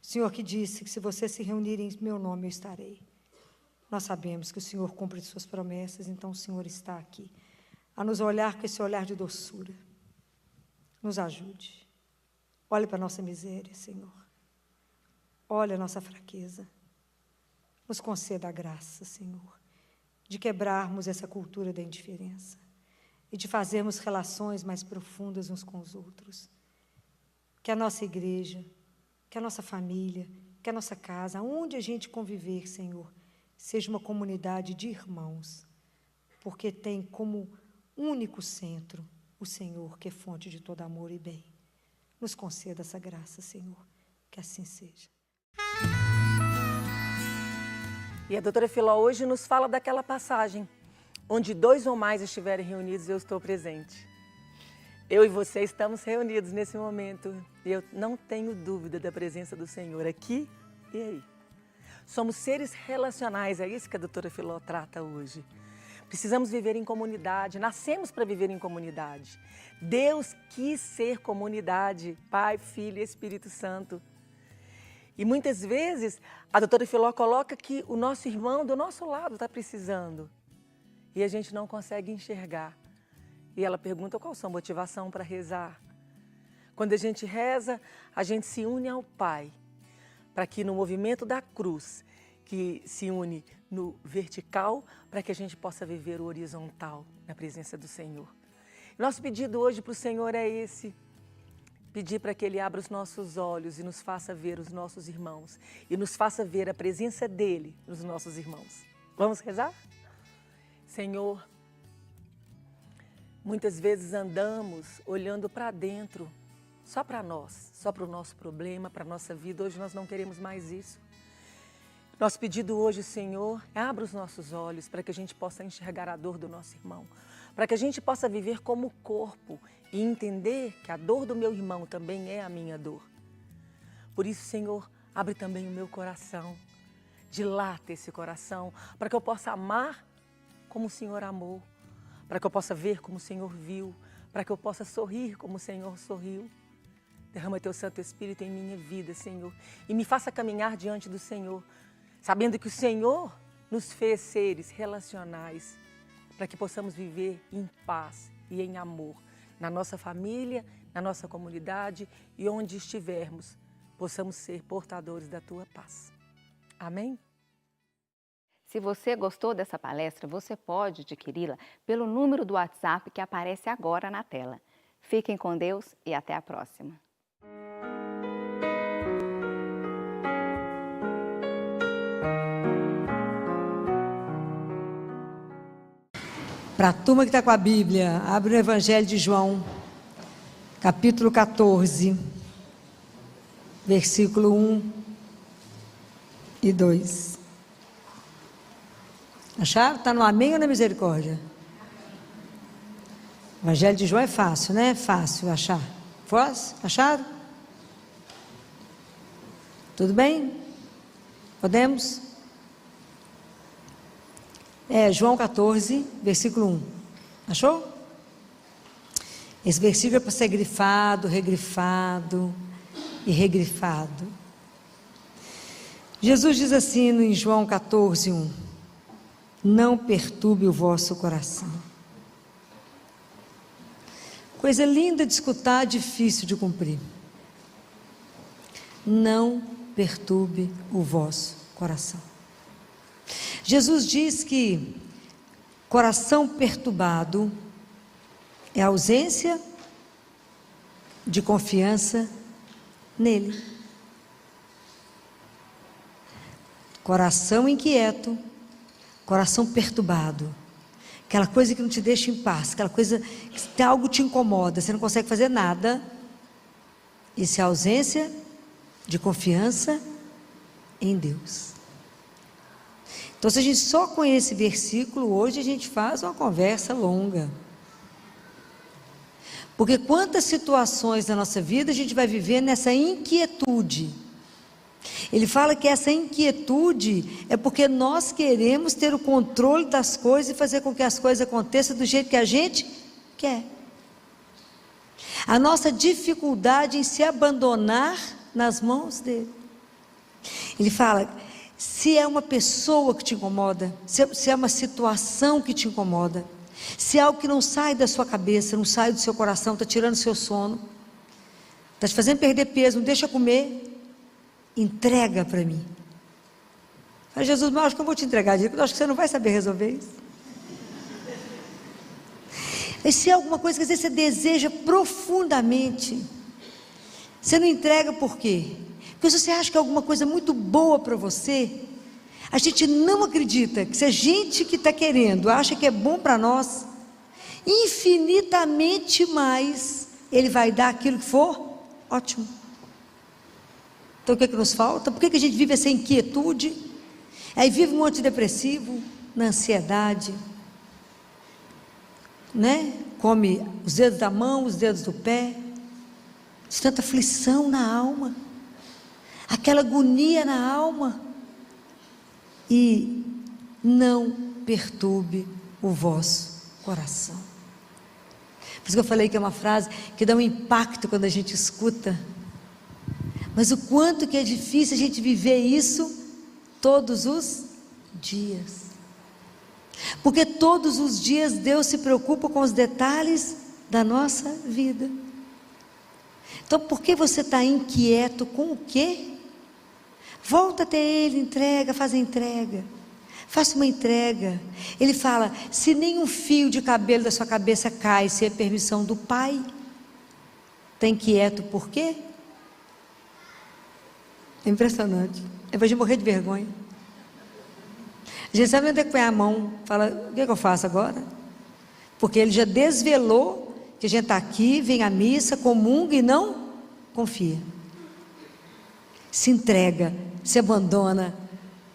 O Senhor que disse que se vocês se reunirem em meu nome, eu estarei. Nós sabemos que o Senhor cumpre suas promessas, então o Senhor está aqui, a nos olhar com esse olhar de doçura. Nos ajude. Olhe para a nossa miséria, Senhor. Olhe a nossa fraqueza. Nos conceda a graça, Senhor, de quebrarmos essa cultura da indiferença, e de fazermos relações mais profundas uns com os outros. Que a nossa igreja, que a nossa família, que a nossa casa, onde a gente conviver, Senhor, seja uma comunidade de irmãos, porque tem como único centro o Senhor, que é fonte de todo amor e bem. Nos conceda essa graça, Senhor, que assim seja. E a doutora Filó hoje nos fala daquela passagem, onde 2 ou mais estiverem reunidos, eu estou presente. Eu e você estamos reunidos nesse momento, e eu não tenho dúvida da presença do Senhor aqui e aí. Somos seres relacionais, é isso que a doutora Filó trata hoje. Precisamos viver em comunidade, nascemos para viver em comunidade. Deus quis ser comunidade, Pai, Filho e Espírito Santo. E muitas vezes a doutora Filó coloca que o nosso irmão do nosso lado está precisando e a gente não consegue enxergar. E ela pergunta qual a sua motivação para rezar. Quando a gente reza, a gente se une ao Pai, para que no movimento da cruz, que se une no vertical, para que a gente possa viver o horizontal na presença do Senhor. Nosso pedido hoje para o Senhor é esse: pedir para que Ele abra os nossos olhos e nos faça ver os nossos irmãos e nos faça ver a presença dEle nos nossos irmãos. Vamos rezar? Senhor, muitas vezes andamos olhando para dentro, só para nós, só para o nosso problema, para a nossa vida. Hoje nós não queremos mais isso. Nosso pedido hoje, Senhor, é abra os nossos olhos para que a gente possa enxergar a dor do nosso irmão, para que a gente possa viver como corpo e entender que a dor do meu irmão também é a minha dor. Por isso, Senhor, abre também o meu coração, dilata esse coração, para que eu possa amar como o Senhor amou, para que eu possa ver como o Senhor viu, para que eu possa sorrir como o Senhor sorriu. Derrama Teu Santo Espírito em minha vida, Senhor, e me faça caminhar diante do Senhor, sabendo que o Senhor nos fez seres relacionais, para que possamos viver em paz e em amor, na nossa família, na nossa comunidade e onde estivermos, possamos ser portadores da Tua paz. Amém? Se você gostou dessa palestra, você pode adquiri-la pelo número do WhatsApp que aparece agora na tela. Fiquem com Deus e até a próxima. Para a turma que está com a Bíblia, abre o Evangelho de João, capítulo 14, versículo 1 e 2. Acharam? Está no amém ou na misericórdia? O Evangelho de João é fácil, né? Fácil achar. Fácil? Acharam? Tudo bem? Podemos? João 14, versículo 1. Achou? Esse versículo é para ser grifado, regrifado e regrifado. Jesus diz assim em João 14, 1. Não perturbe o vosso coração. Coisa linda de escutar, difícil de cumprir. Não perturbe o vosso coração. Jesus diz que coração perturbado é ausência de confiança nele. Coração inquieto, coração perturbado, aquela coisa que não te deixa em paz, aquela coisa que algo te incomoda, você não consegue fazer nada. Isso é ausência de confiança em Deus. Então, se a gente só conhece esse versículo, hoje a gente faz uma conversa longa. Porque quantas situações na nossa vida a gente vai viver nessa inquietude. Ele fala que essa inquietude é porque nós queremos ter o controle das coisas e fazer com que as coisas aconteçam do jeito que a gente quer. A nossa dificuldade em se abandonar nas mãos dele. Ele fala, se é uma pessoa que te incomoda, se é uma situação que te incomoda, se é algo que não sai da sua cabeça, não sai do seu coração, está tirando o seu sono, está te fazendo perder peso, não deixa comer, entrega para mim. Fala, Jesus, mas eu acho que eu vou te entregar, eu acho que você não vai saber resolver isso. E se é alguma coisa que às vezes você deseja profundamente, você não entrega por quê? Porque se você acha que é alguma coisa muito boa para você, a gente não acredita que se a gente que está querendo acha que é bom para nós, infinitamente mais Ele vai dar aquilo que for ótimo. Então o que é que nos falta? Por que a gente vive essa inquietude? Aí vive um antidepressivo, na ansiedade, né? Come os dedos da mão, os dedos do pé, de tanta aflição na alma, aquela agonia na alma. E não perturbe o vosso coração. Por isso que eu falei que é uma frase que dá um impacto quando a gente escuta. Mas o quanto que é difícil a gente viver isso todos os dias. Porque todos os dias Deus se preocupa com os detalhes da nossa vida. Então por que você está inquieto com o quê? Volta até Ele, entrega, faz a entrega. Faça uma entrega. Ele fala, se nenhum fio de cabelo da sua cabeça cai sem a permissão do Pai, está inquieto por quê? É impressionante. Eu vou morrer de vergonha. A gente sabe onde é que põe a mão, fala, o que é que eu faço agora? Porque Ele já desvelou que a gente está aqui, vem à missa, comunga e não confia. Se entrega, se abandona.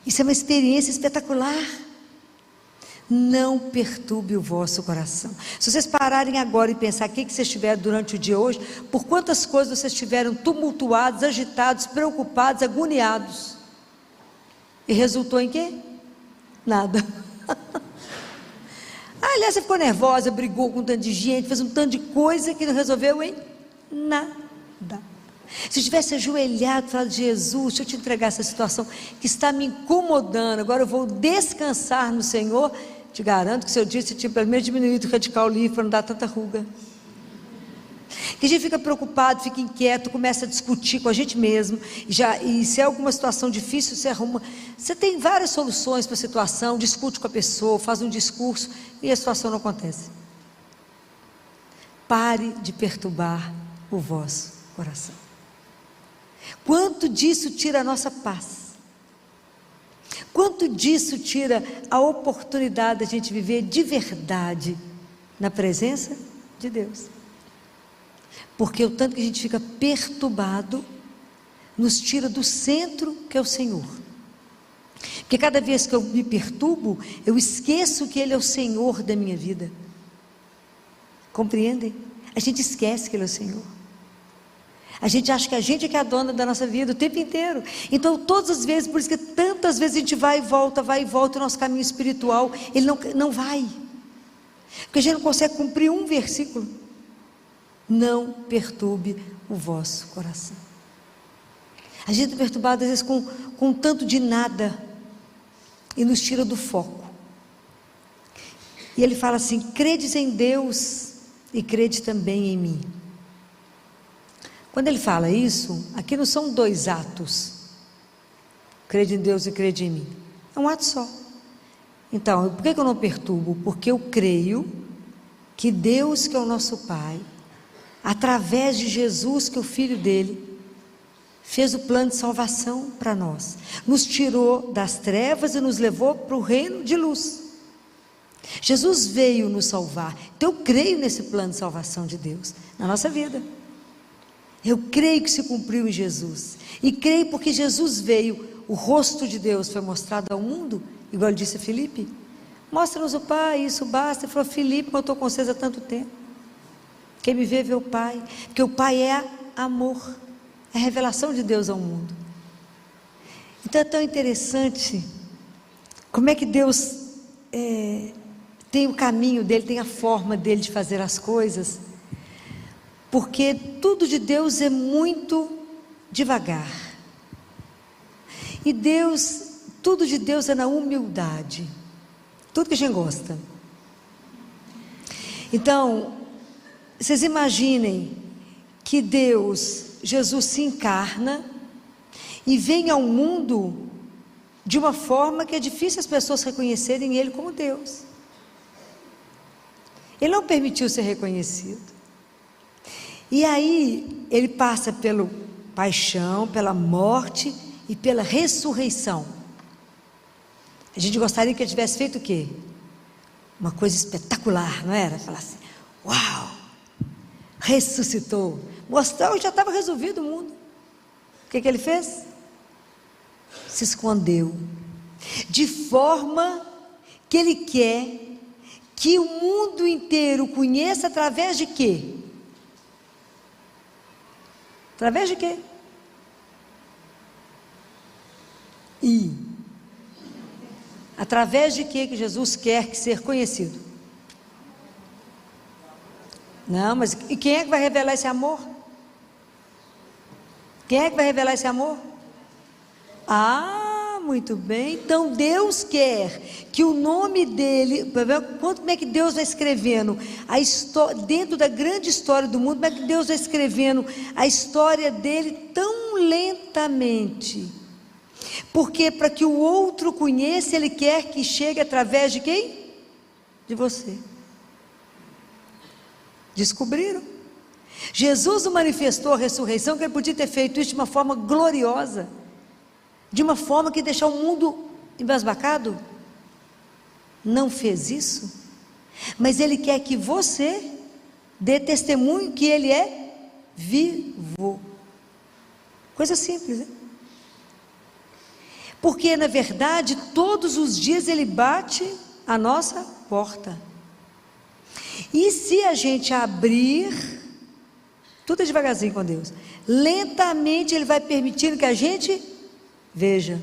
Isso é uma experiência espetacular. Não perturbe o vosso coração. Se vocês pararem agora e pensar o que vocês tiveram durante o dia hoje, por quantas coisas vocês estiveram tumultuados, agitados, preocupados, agoniados, e resultou em quê? Nada. Aliás, você ficou nervosa, brigou com um tanto de gente, fez um tanto de coisa que não resolveu em nada. Se eu tivesse ajoelhado e falado, Jesus, deixa eu te entregar essa situação que está me incomodando, agora eu vou descansar no Senhor, te garanto que se eu disse, tinha pelo menos diminuído o radical livre para não dar tanta ruga. Que a gente fica preocupado, fica inquieto, começa a discutir com a gente mesmo, e se é alguma situação difícil, você arruma, você tem várias soluções para a situação, discute com a pessoa, faz um discurso, e a situação não acontece. Pare de perturbar o vosso coração. Quanto disso tira a nossa paz? Quanto disso tira a oportunidade de a gente viver de verdade na presença de Deus? Porque o tanto que a gente fica perturbado nos tira do centro que é o Senhor. Porque cada vez que eu me perturbo, eu esqueço que Ele é o Senhor da minha vida. Compreendem? A gente esquece que Ele é o Senhor. A gente acha que a gente é que é a dona da nossa vida o tempo inteiro. Então todas as vezes, por isso que tantas vezes a gente vai e volta, o nosso caminho espiritual, ele não vai. Porque a gente não consegue cumprir um versículo. Não perturbe o vosso coração. A gente é perturbado às vezes com um tanto de nada, e nos tira do foco. E ele fala assim, credes em Deus, e crede também em mim. Quando ele fala isso, aqui não são dois atos, crede em Deus e crede em mim, é um ato só. Então, por que eu não perturbo? Porque eu creio que Deus, que é o nosso Pai, através de Jesus, que é o Filho dele, fez o plano de salvação para nós, nos tirou das trevas e nos levou para o reino de luz. Jesus veio nos salvar, então eu creio nesse plano de salvação de Deus, na nossa vida. Eu creio que se cumpriu em Jesus, e creio porque Jesus veio, o rosto de Deus foi mostrado ao mundo, igual ele disse a Filipe, mostra-nos o Pai, isso basta. Ele falou, Filipe, eu estou com vocês há tanto tempo, quem me vê o Pai, porque o Pai é amor, é a revelação de Deus ao mundo. Então é tão interessante, como é que Deus tem o caminho dele, tem a forma dele de fazer as coisas, porque tudo de Deus é muito devagar, e tudo de Deus é na humildade, tudo que a gente gosta. Então, vocês imaginem que Jesus se encarna, e vem ao mundo de uma forma que é difícil as pessoas reconhecerem Ele como Deus. Ele não permitiu ser reconhecido. E aí, ele passa pela paixão, pela morte e pela ressurreição. A gente gostaria que ele tivesse feito o quê? Uma coisa espetacular, não era? Falar assim, uau, ressuscitou. Mostrar que já estava resolvido o mundo. O que ele fez? Se escondeu. De forma que ele quer que o mundo inteiro conheça através de quê? Através de quê? Através de quê que Jesus quer ser conhecido? Não, mas e quem é que vai revelar esse amor? Quem é que vai revelar esse amor? Muito bem. Então Deus quer que o nome dele, como é que Deus vai escrevendo a história, dentro da grande história do mundo, como é que Deus vai escrevendo a história dele tão lentamente? Porque para que o outro conheça, ele quer que chegue através de quem? De você. Descobriram? Jesus não manifestou a ressurreição, que ele podia ter feito isso de uma forma gloriosa, de uma forma que deixar o mundo embasbacado. Não fez isso, mas ele quer que você dê testemunho que ele é vivo. Coisa simples, né? Porque na verdade todos os dias ele bate a nossa porta, e se a gente abrir, tudo é devagarzinho com Deus, lentamente ele vai permitindo que a gente veja,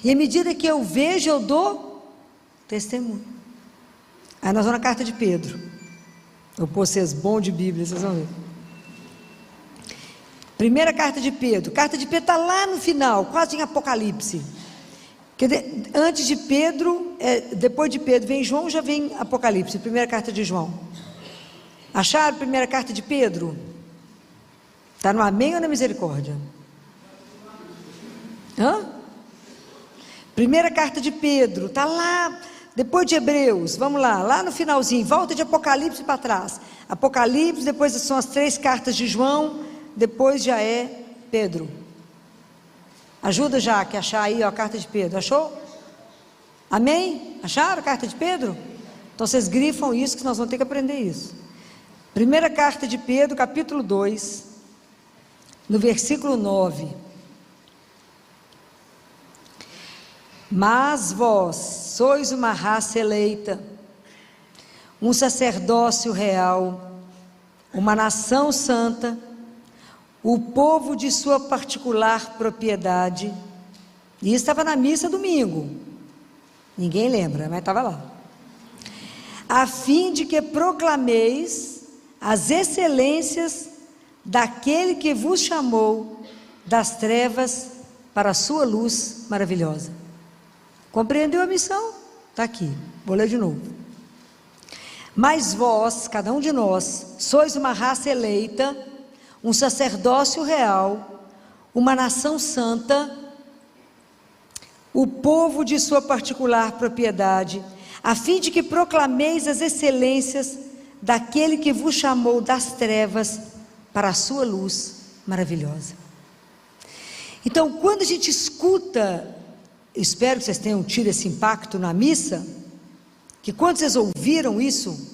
e à medida que eu vejo, eu dou testemunho. Aí nós vamos na carta de Pedro. Eu pôr vocês bom de Bíblia, vocês vão ver. Primeira carta de Pedro está lá no final, quase em Apocalipse. Antes de Pedro, depois de Pedro vem João, já vem Apocalipse, primeira carta de João. Acharam a primeira carta de Pedro? Está no amém ou na misericórdia? Primeira carta de Pedro, está lá, depois de Hebreus, vamos lá no finalzinho, volta de Apocalipse para trás. Apocalipse, depois são as 3 cartas de João, depois já é Pedro. Ajuda já que achar aí a carta de Pedro, achou? Amém? Acharam a carta de Pedro? Então vocês grifam isso, que nós vamos ter que aprender isso. Primeira carta de Pedro, capítulo 2, no versículo 9. Mas vós sois uma raça eleita, um sacerdócio real, uma nação santa, o povo de sua particular propriedade. E isso estava na missa domingo, ninguém lembra, mas estava lá. A fim de que proclameis as excelências daquele que vos chamou das trevas para a sua luz maravilhosa. Compreendeu a missão? Está aqui, vou ler de novo. Mas vós, cada um de nós, sois uma raça eleita, um sacerdócio real, uma nação santa, o povo de sua particular propriedade, a fim de que proclameis as excelências daquele que vos chamou das trevas para a sua luz maravilhosa. Então, quando a gente escuta, espero que vocês tenham tido esse impacto na missa, que quando vocês ouviram isso,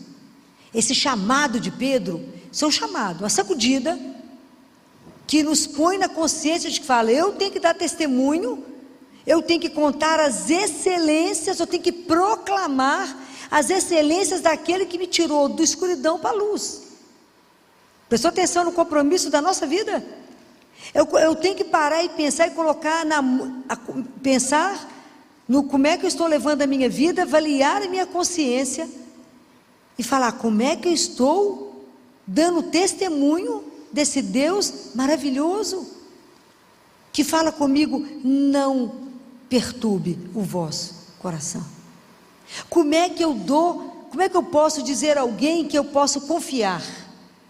esse chamado de Pedro, isso é um chamado, uma sacudida, que nos põe na consciência de que fala, eu tenho que dar testemunho, eu tenho que contar as excelências, eu tenho que proclamar as excelências daquele que me tirou da escuridão para a luz. Prestou atenção no compromisso da nossa vida? Eu tenho que parar e pensar e colocar, pensar no como é que eu estou levando a minha vida, avaliar a minha consciência e falar como é que eu estou dando testemunho desse Deus maravilhoso que fala comigo, não perturbe o vosso coração. Como é que eu posso dizer a alguém que eu posso confiar,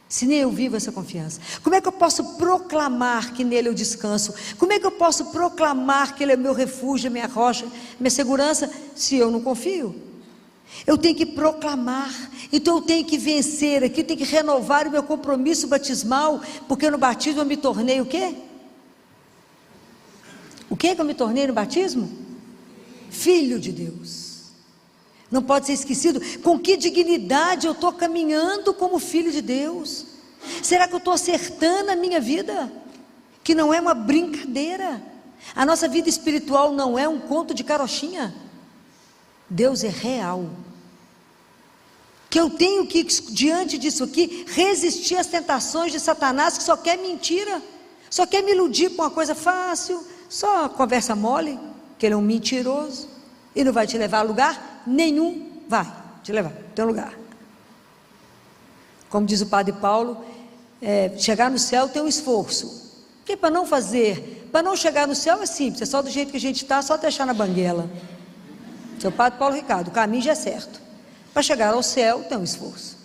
se nem eu vivo essa confiança? Como é que eu posso proclamar que nele eu descanso? Como é que eu posso proclamar que ele é meu refúgio, minha rocha, minha segurança, se eu não confio? Eu tenho que proclamar. Então eu tenho que vencer aqui, eu tenho que renovar o meu compromisso batismal, porque no batismo eu me tornei o quê? O que eu me tornei no batismo? Filho de Deus. Não pode ser esquecido. Com que dignidade eu estou caminhando como filho de Deus? Será que eu estou acertando a minha vida? Que não é uma brincadeira. A nossa vida espiritual não é um conto de carochinha. Deus é real. Que eu tenho que, diante disso aqui, resistir às tentações de Satanás, que só quer mentira, só quer me iludir com uma coisa fácil, só conversa mole, que ele é um mentiroso, e não vai te levar a lugar nenhum, vai te levar, tem um lugar. Como diz o padre Paulo, chegar no céu tem um esforço, porque para não chegar no céu é simples, é só do jeito que a gente está, só deixar na banguela. Seu padre Paulo Ricardo, o caminho já é certo. Para chegar ao céu tem um esforço.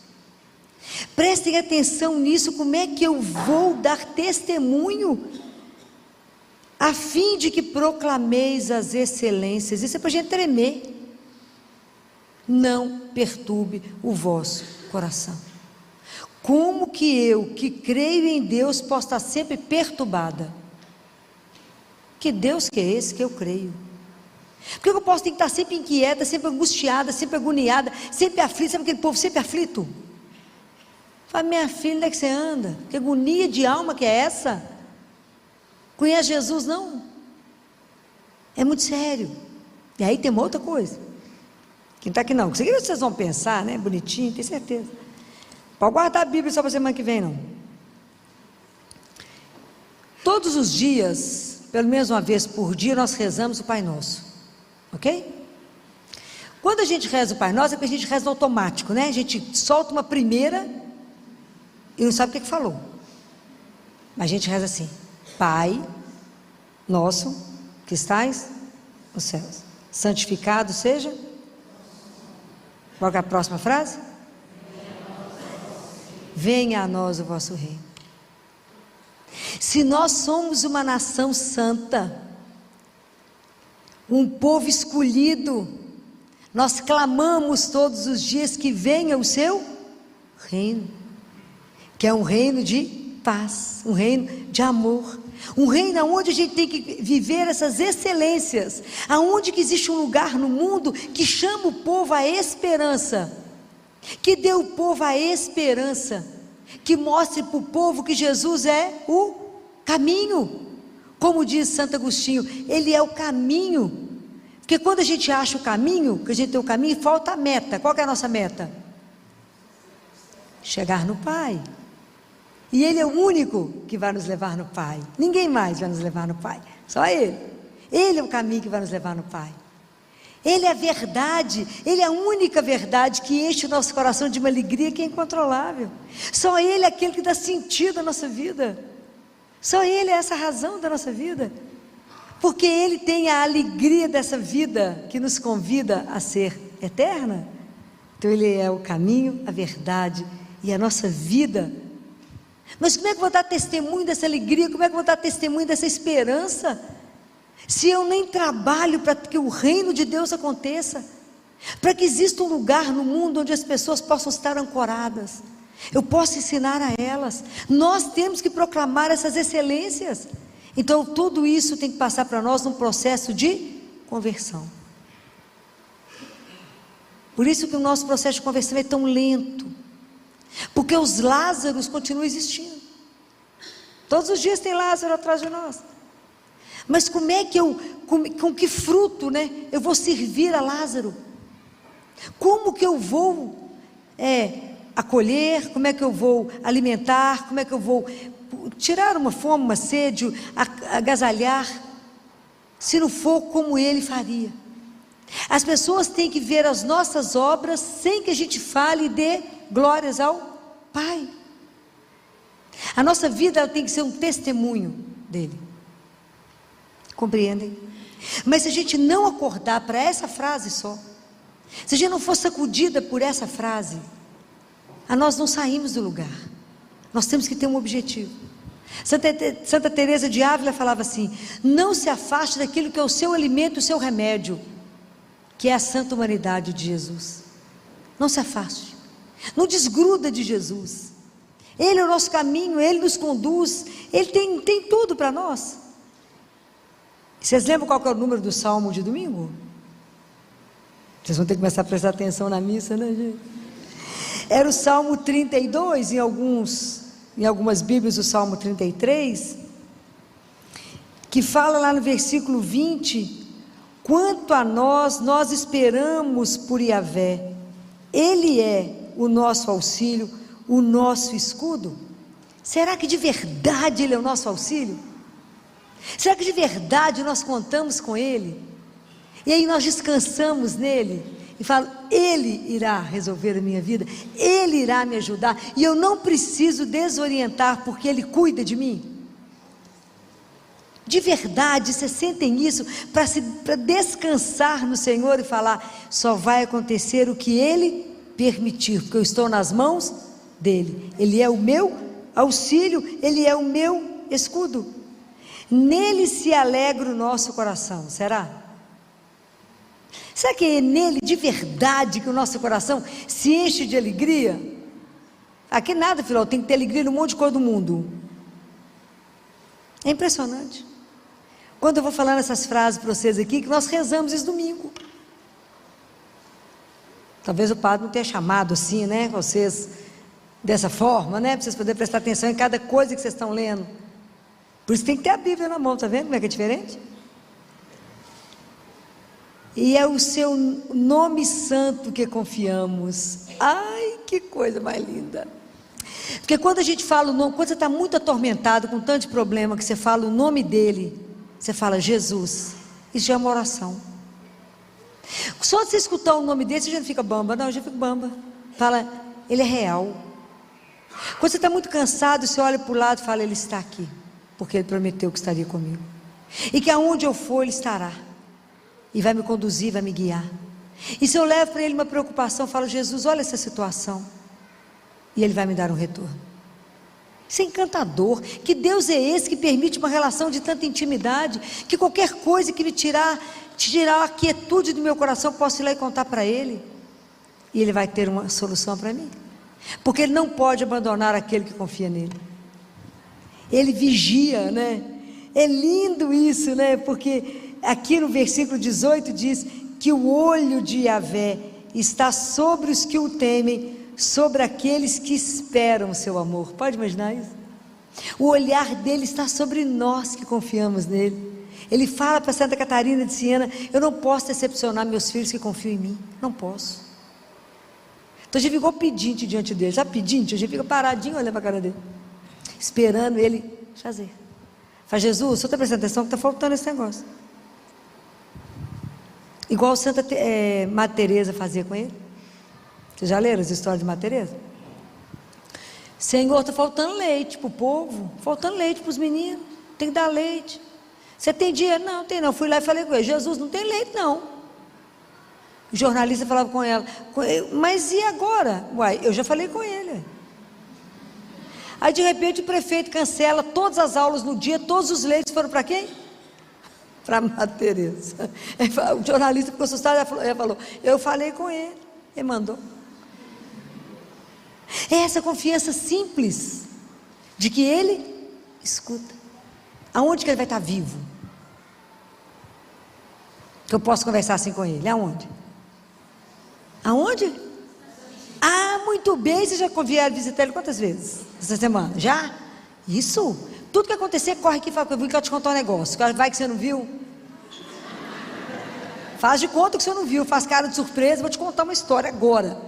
Prestem atenção nisso, como é que eu vou dar testemunho, a fim de que proclameis as excelências. Isso é para a gente tremer. Não perturbe o vosso coração. Como que eu, que creio em Deus, posso estar sempre perturbada? Que Deus que é esse que eu creio? Porque eu posso ter que estar sempre inquieta, sempre angustiada, sempre agoniada, sempre aflita. Sabe aquele povo sempre aflito? Fala, minha filha, onde é que você anda? Que agonia de alma que é essa? Conhece Jesus? Não. É muito sério. E aí tem uma outra coisa. Quem está aqui não, isso aqui vocês vão pensar, né? Bonitinho, tenho certeza. Pode guardar a Bíblia só para semana que vem, não. Todos os dias, pelo menos uma vez por dia, nós rezamos o Pai Nosso. Ok? Quando a gente reza o Pai Nosso, é porque a gente reza no automático, né? A gente solta uma primeira e não sabe o que falou. Mas a gente reza assim: Pai Nosso, que estais nos céus, santificado seja. Qual é a próxima frase? Venha a nós o vosso reino. Se nós somos uma nação santa, um povo escolhido, nós clamamos todos os dias que venha o seu reino, que é um reino de paz, um reino de amor, um reino onde a gente tem que viver essas excelências, aonde que existe um lugar no mundo que chama o povo à esperança, que dê o povo a esperança, que mostre para o povo que Jesus é o caminho. Como diz Santo Agostinho, ele é o caminho. Porque quando a gente acha o caminho, que a gente tem o caminho, falta a meta. Qual que é a nossa meta? Chegar no Pai. E ele é o único que vai nos levar no Pai. Ninguém mais vai nos levar no Pai, só ele. Ele é o caminho que vai nos levar no Pai. Ele é a verdade, ele é a única verdade que enche o nosso coração de uma alegria que é incontrolável. Só ele é aquele que dá sentido à nossa vida. Só ele é essa razão da nossa vida, porque ele tem a alegria dessa vida que nos convida a ser eterna. Então ele é o caminho, a verdade e a nossa vida. Mas como é que eu vou dar testemunho dessa alegria? Como é que eu vou dar testemunho dessa esperança, se eu nem trabalho para que o reino de Deus aconteça, para que exista um lugar no mundo onde as pessoas possam estar ancoradas, eu posso ensinar a elas. Nós temos que proclamar essas excelências. Então tudo isso tem que passar para nós num processo de conversão. Por isso que o nosso processo de conversão é tão lento, porque os Lázaros continuam existindo. Todos os dias tem Lázaro atrás de nós. Mas como é que com que fruto, né, eu vou servir a Lázaro? Como que eu vou acolher, como é que eu vou alimentar, como é que eu vou tirar uma fome, uma sede, agasalhar, se não for como ele faria? As pessoas têm que ver as nossas obras sem que a gente fale e dê glórias ao Pai. A nossa vida ela tem que ser um testemunho dele. Compreendem? Mas se a gente não acordar para essa frase só, se a gente não for sacudida por essa frase, nós não saímos do lugar. Nós temos que ter um objetivo. Santa Teresa de Ávila falava assim: não se afaste daquilo que é o seu alimento, o seu remédio, que é a santa humanidade de Jesus. Não se afaste, não desgruda de Jesus. Ele é o nosso caminho, Ele nos conduz, Ele tem tudo para nós. Vocês lembram qual que é o número do Salmo de domingo? Vocês vão ter que começar a prestar atenção na missa, né, gente? Era o Salmo 32, em algumas Bíblias o Salmo 33, que fala lá no versículo 20, quanto a nós esperamos por Yahvé, Ele é o nosso auxílio, o nosso escudo. Será que de verdade Ele é o nosso auxílio? Será que de verdade nós contamos com Ele? E aí nós descansamos nele e falamos, Ele irá resolver a minha vida, Ele irá me ajudar, e eu não preciso desorientar, porque Ele cuida de mim. De verdade, vocês sentem isso, para descansar no Senhor e falar, só vai acontecer o que Ele permitir, porque eu estou nas mãos dEle, Ele é o meu auxílio, Ele é o meu escudo. Nele se alegra o nosso coração, será? Será que é nele de verdade que o nosso coração se enche de alegria? Aqui nada, filho, tem que ter alegria no monte de coisa do mundo. É impressionante. Quando eu vou falando essas frases para vocês aqui, que nós rezamos esse domingo. Talvez o padre não tenha chamado assim, né, vocês dessa forma, né, para vocês poderem prestar atenção em cada coisa que vocês estão lendo. Por isso tem que ter a Bíblia na mão, tá vendo como é que é diferente? E é o seu nome santo que confiamos. Ai, que coisa mais linda. Porque quando a gente fala o nome, quando você está muito atormentado, com tanto problema, que você fala o nome dele, você fala Jesus, isso já é uma oração. Só de você escutar o nome dele, você já não fica bamba. Não, eu já fico bamba. Fala, ele é real. Quando você está muito cansado, você olha para o lado e fala, ele está aqui, porque ele prometeu que estaria comigo, e que aonde eu for ele estará, e vai me conduzir, vai me guiar. E se eu levo para ele uma preocupação, eu falo, Jesus, olha essa situação, e ele vai me dar um retorno. Isso é encantador. Que Deus é esse que permite uma relação de tanta intimidade, que qualquer coisa que me tirar a quietude do meu coração, eu posso ir lá e contar para ele, e ele vai ter uma solução para mim, porque ele não pode abandonar aquele que confia nele. Ele vigia, né? É lindo isso, né? Porque aqui no versículo 18 diz que o olho de Yahvé está sobre os que o temem, sobre aqueles que esperam o seu amor. Pode imaginar isso? O olhar dele está sobre nós que confiamos nele. Ele fala para Santa Catarina de Siena, eu não posso decepcionar meus filhos que confiam em mim, não posso. Então a gente ficou pedinte diante dele, já pedinte, a gente fica paradinho olhando para a cara dele, esperando ele fazer. Fala, Jesus, o senhor está prestando atenção que está faltando esse negócio. Igual Santa Madre Teresa fazia com ele. Vocês já leram as histórias de Madre Teresa? Senhor, está faltando leite para o povo, faltando leite para os meninos, tem que dar leite. Você tem dinheiro? Não, tem não. Fui lá e falei com ele, Jesus, não tem leite não. O jornalista falava com ela, mas e agora? Uai, eu já falei com ele. Aí de repente o prefeito cancela todas as aulas no dia, todos os leitos foram para quem? Para Madre Teresa. O jornalista ficou assustado, ela falou, eu falei com ele, ele mandou. É essa confiança simples, de que ele escuta. Aonde que ele vai estar vivo? Que eu posso conversar assim com ele, aonde? Aonde? Ah, muito bem, você já vieram visitar ele quantas vezes essa semana? Já? Isso? Tudo que acontecer, corre aqui e fala que eu vim, que eu te contar um negócio. Vai que você não viu? Faz de conta que você não viu, faz cara de surpresa, vou te contar uma história agora.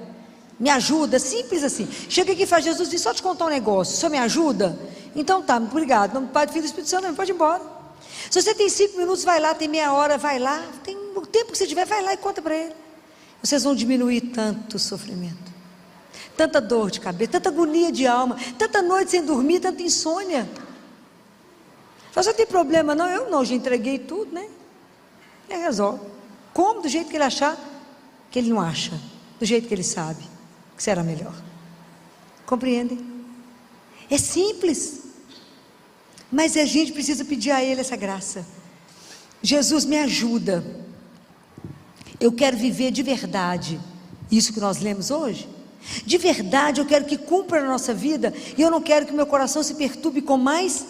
Me ajuda, simples assim. Chega aqui e fala, Jesus, vim só te contar um negócio, o senhor me ajuda? Então tá, obrigado. Não, Pai, Filho e Espírito Santo, não pode ir embora. Se você tem 5 minutos, vai lá, tem meia hora, vai lá, tem o tempo que você tiver, vai lá e conta para ele. Vocês vão diminuir tanto sofrimento, tanta dor de cabeça, tanta agonia de alma, tanta noite sem dormir, tanta insônia. Você tem problema? Não, eu não, já entreguei tudo, né? Ele resolve. Como? Do jeito que ele achar, que ele não acha, do jeito que ele sabe que será melhor. Compreendem? É simples, mas a gente precisa pedir a ele essa graça. Jesus, me ajuda. Eu quero viver de verdade Isso que nós lemos hoje? De verdade, eu quero que cumpra na nossa vida, e eu não quero que meu coração se perturbe com mais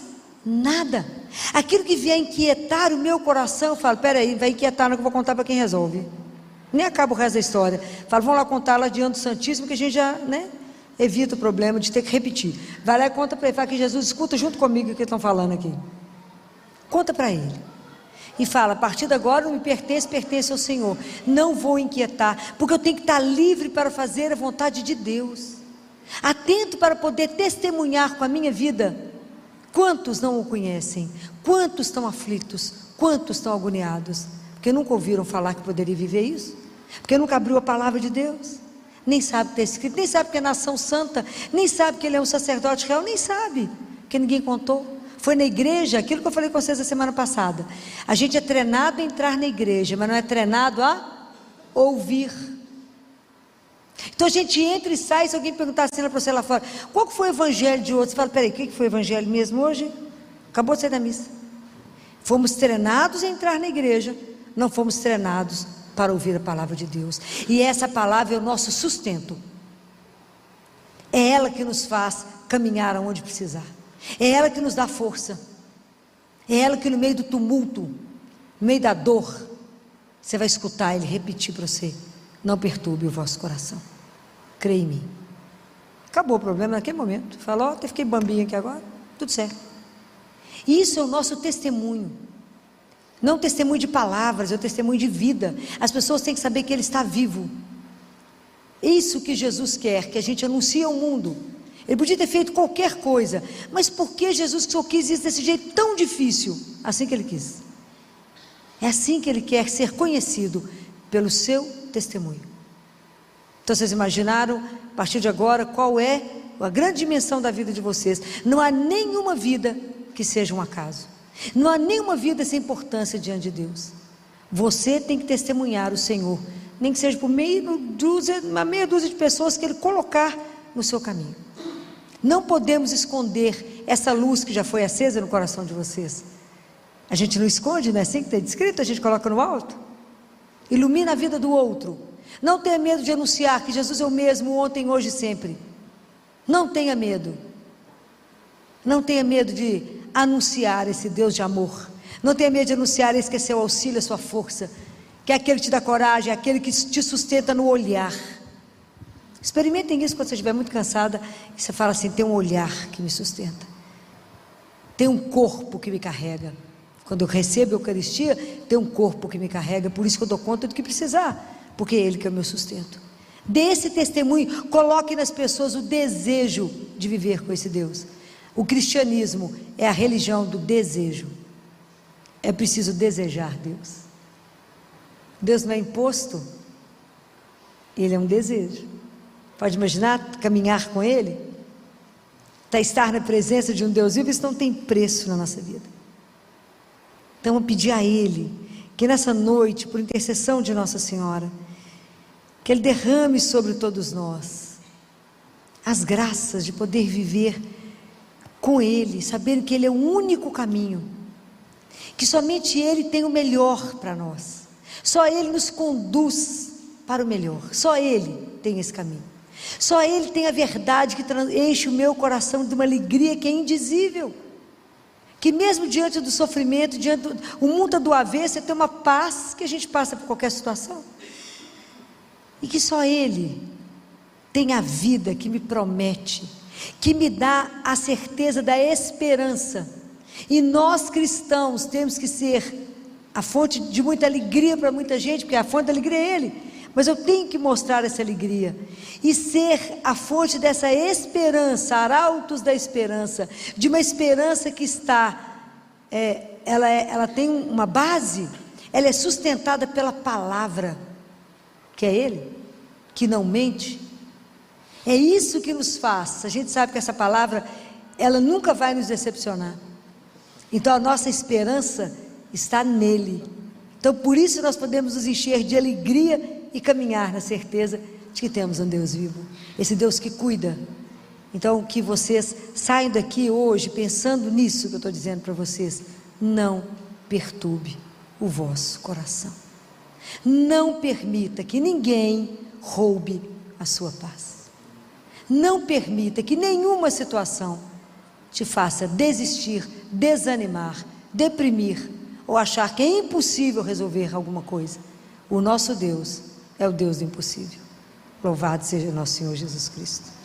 nada. Aquilo que vier inquietar o meu coração, eu falo, peraí, vai inquietar, não, que eu vou contar para quem resolve. Nem acaba o resto da história. Falo, vamos lá contar lá diante do Santíssimo, que a gente já, evita o problema de ter que repetir. Vai lá e conta para ele, fala que Jesus escuta junto comigo o que estão falando aqui. Conta para ele. E fala, a partir de agora não me pertence, pertence ao Senhor. Não vou inquietar, porque eu tenho que estar livre para fazer a vontade de Deus. Atento para poder testemunhar com a minha vida. Quantos não o conhecem? Quantos estão aflitos? Quantos estão agoniados? Porque nunca ouviram falar que poderia viver isso? Porque nunca abriu a palavra de Deus? Nem sabe ter escrito, nem sabe que é nação santa, nem sabe que ele é um sacerdote real, nem sabe, porque ninguém contou. Foi na igreja, aquilo que eu falei com vocês a semana passada. A gente é treinado a entrar na igreja, mas não é treinado a ouvir. Então a gente entra e sai. Se alguém perguntar assim para você lá fora, qual que foi o evangelho de hoje? Você fala, peraí, o que foi o evangelho mesmo hoje? Acabou de sair da missa. Fomos treinados a entrar na igreja, não fomos treinados para ouvir a palavra de Deus. E essa palavra é o nosso sustento. É ela que nos faz caminhar aonde precisar. É ela que nos dá força. É ela que no meio do tumulto, no meio da dor, você vai escutar ele repetir para você: não perturbe o vosso coração, creia em mim. Acabou o problema naquele momento. Falou, até fiquei bambinha aqui agora, tudo certo. Isso é o nosso testemunho. Não testemunho de palavras, é o testemunho de vida. As pessoas têm que saber que ele está vivo. Isso que Jesus quer, que a gente anuncie ao mundo. Ele podia ter feito qualquer coisa, mas por que Jesus só quis isso desse jeito tão difícil? Assim que ele quis. É assim que ele quer ser conhecido, pelo seu testemunho. Então vocês imaginaram, a partir de agora, qual é a grande dimensão da vida de vocês? Não há nenhuma vida que seja um acaso. Não há nenhuma vida sem importância diante de Deus. Você tem que testemunhar o Senhor, nem que seja por uma meia dúzia de pessoas que ele colocar no seu caminho. Não podemos esconder essa luz que já foi acesa no coração de vocês. A gente não esconde, não é assim que está descrito? A gente coloca no alto. Ilumina a vida do outro. Não tenha medo de anunciar que Jesus é o mesmo ontem, hoje e sempre. Não tenha medo. Não tenha medo de anunciar esse Deus de amor. Não tenha medo de anunciar esse que é seu auxílio, a sua força, que é aquele que te dá coragem, é aquele que te sustenta no olhar. Experimentem isso quando você estiver muito cansada e você fala assim: tem um olhar que me sustenta, tem um corpo que me carrega. Quando eu recebo a Eucaristia, tem um corpo que me carrega, por isso que eu dou conta do que precisar, porque é ele que é o meu sustento. Dê esse testemunho, coloque nas pessoas o desejo de viver com esse Deus. O cristianismo é a religião do desejo. É preciso desejar Deus. Deus não é imposto, ele é um desejo. Pode imaginar caminhar com ele? Estar na presença de um Deus vivo, isso não tem preço na nossa vida. Então eu pedir a ele, que nessa noite, por intercessão de Nossa Senhora, que ele derrame sobre todos nós as graças de poder viver com ele, sabendo que ele é o único caminho, que somente ele tem o melhor para nós, só ele nos conduz para o melhor, só ele tem esse caminho. Só ele tem a verdade que enche o meu coração de uma alegria que é indizível, que mesmo diante do sofrimento, o mundo está do avesso, você tem uma paz que a gente passa por qualquer situação, e que só ele tem a vida que me promete, que me dá a certeza da esperança. E nós cristãos temos que ser a fonte de muita alegria para muita gente, porque a fonte da alegria é ele. Mas eu tenho que mostrar essa alegria e ser a fonte dessa esperança, arautos da esperança, de uma esperança que está, ela tem uma base, ela é sustentada pela palavra, que é ele, que não mente. É isso que nos faz, a gente sabe que essa palavra, ela nunca vai nos decepcionar. Então a nossa esperança está nele. Então por isso nós podemos nos encher de alegria e caminhar na certeza de que temos um Deus vivo, esse Deus que cuida. Então que vocês saiam daqui hoje pensando nisso que eu estou dizendo para vocês: não perturbe o vosso coração, não permita que ninguém roube a sua paz. Não permita que nenhuma situação te faça desistir, desanimar, deprimir ou achar que é impossível resolver alguma coisa. O nosso Deus é o Deus do impossível. Louvado seja nosso Senhor Jesus Cristo.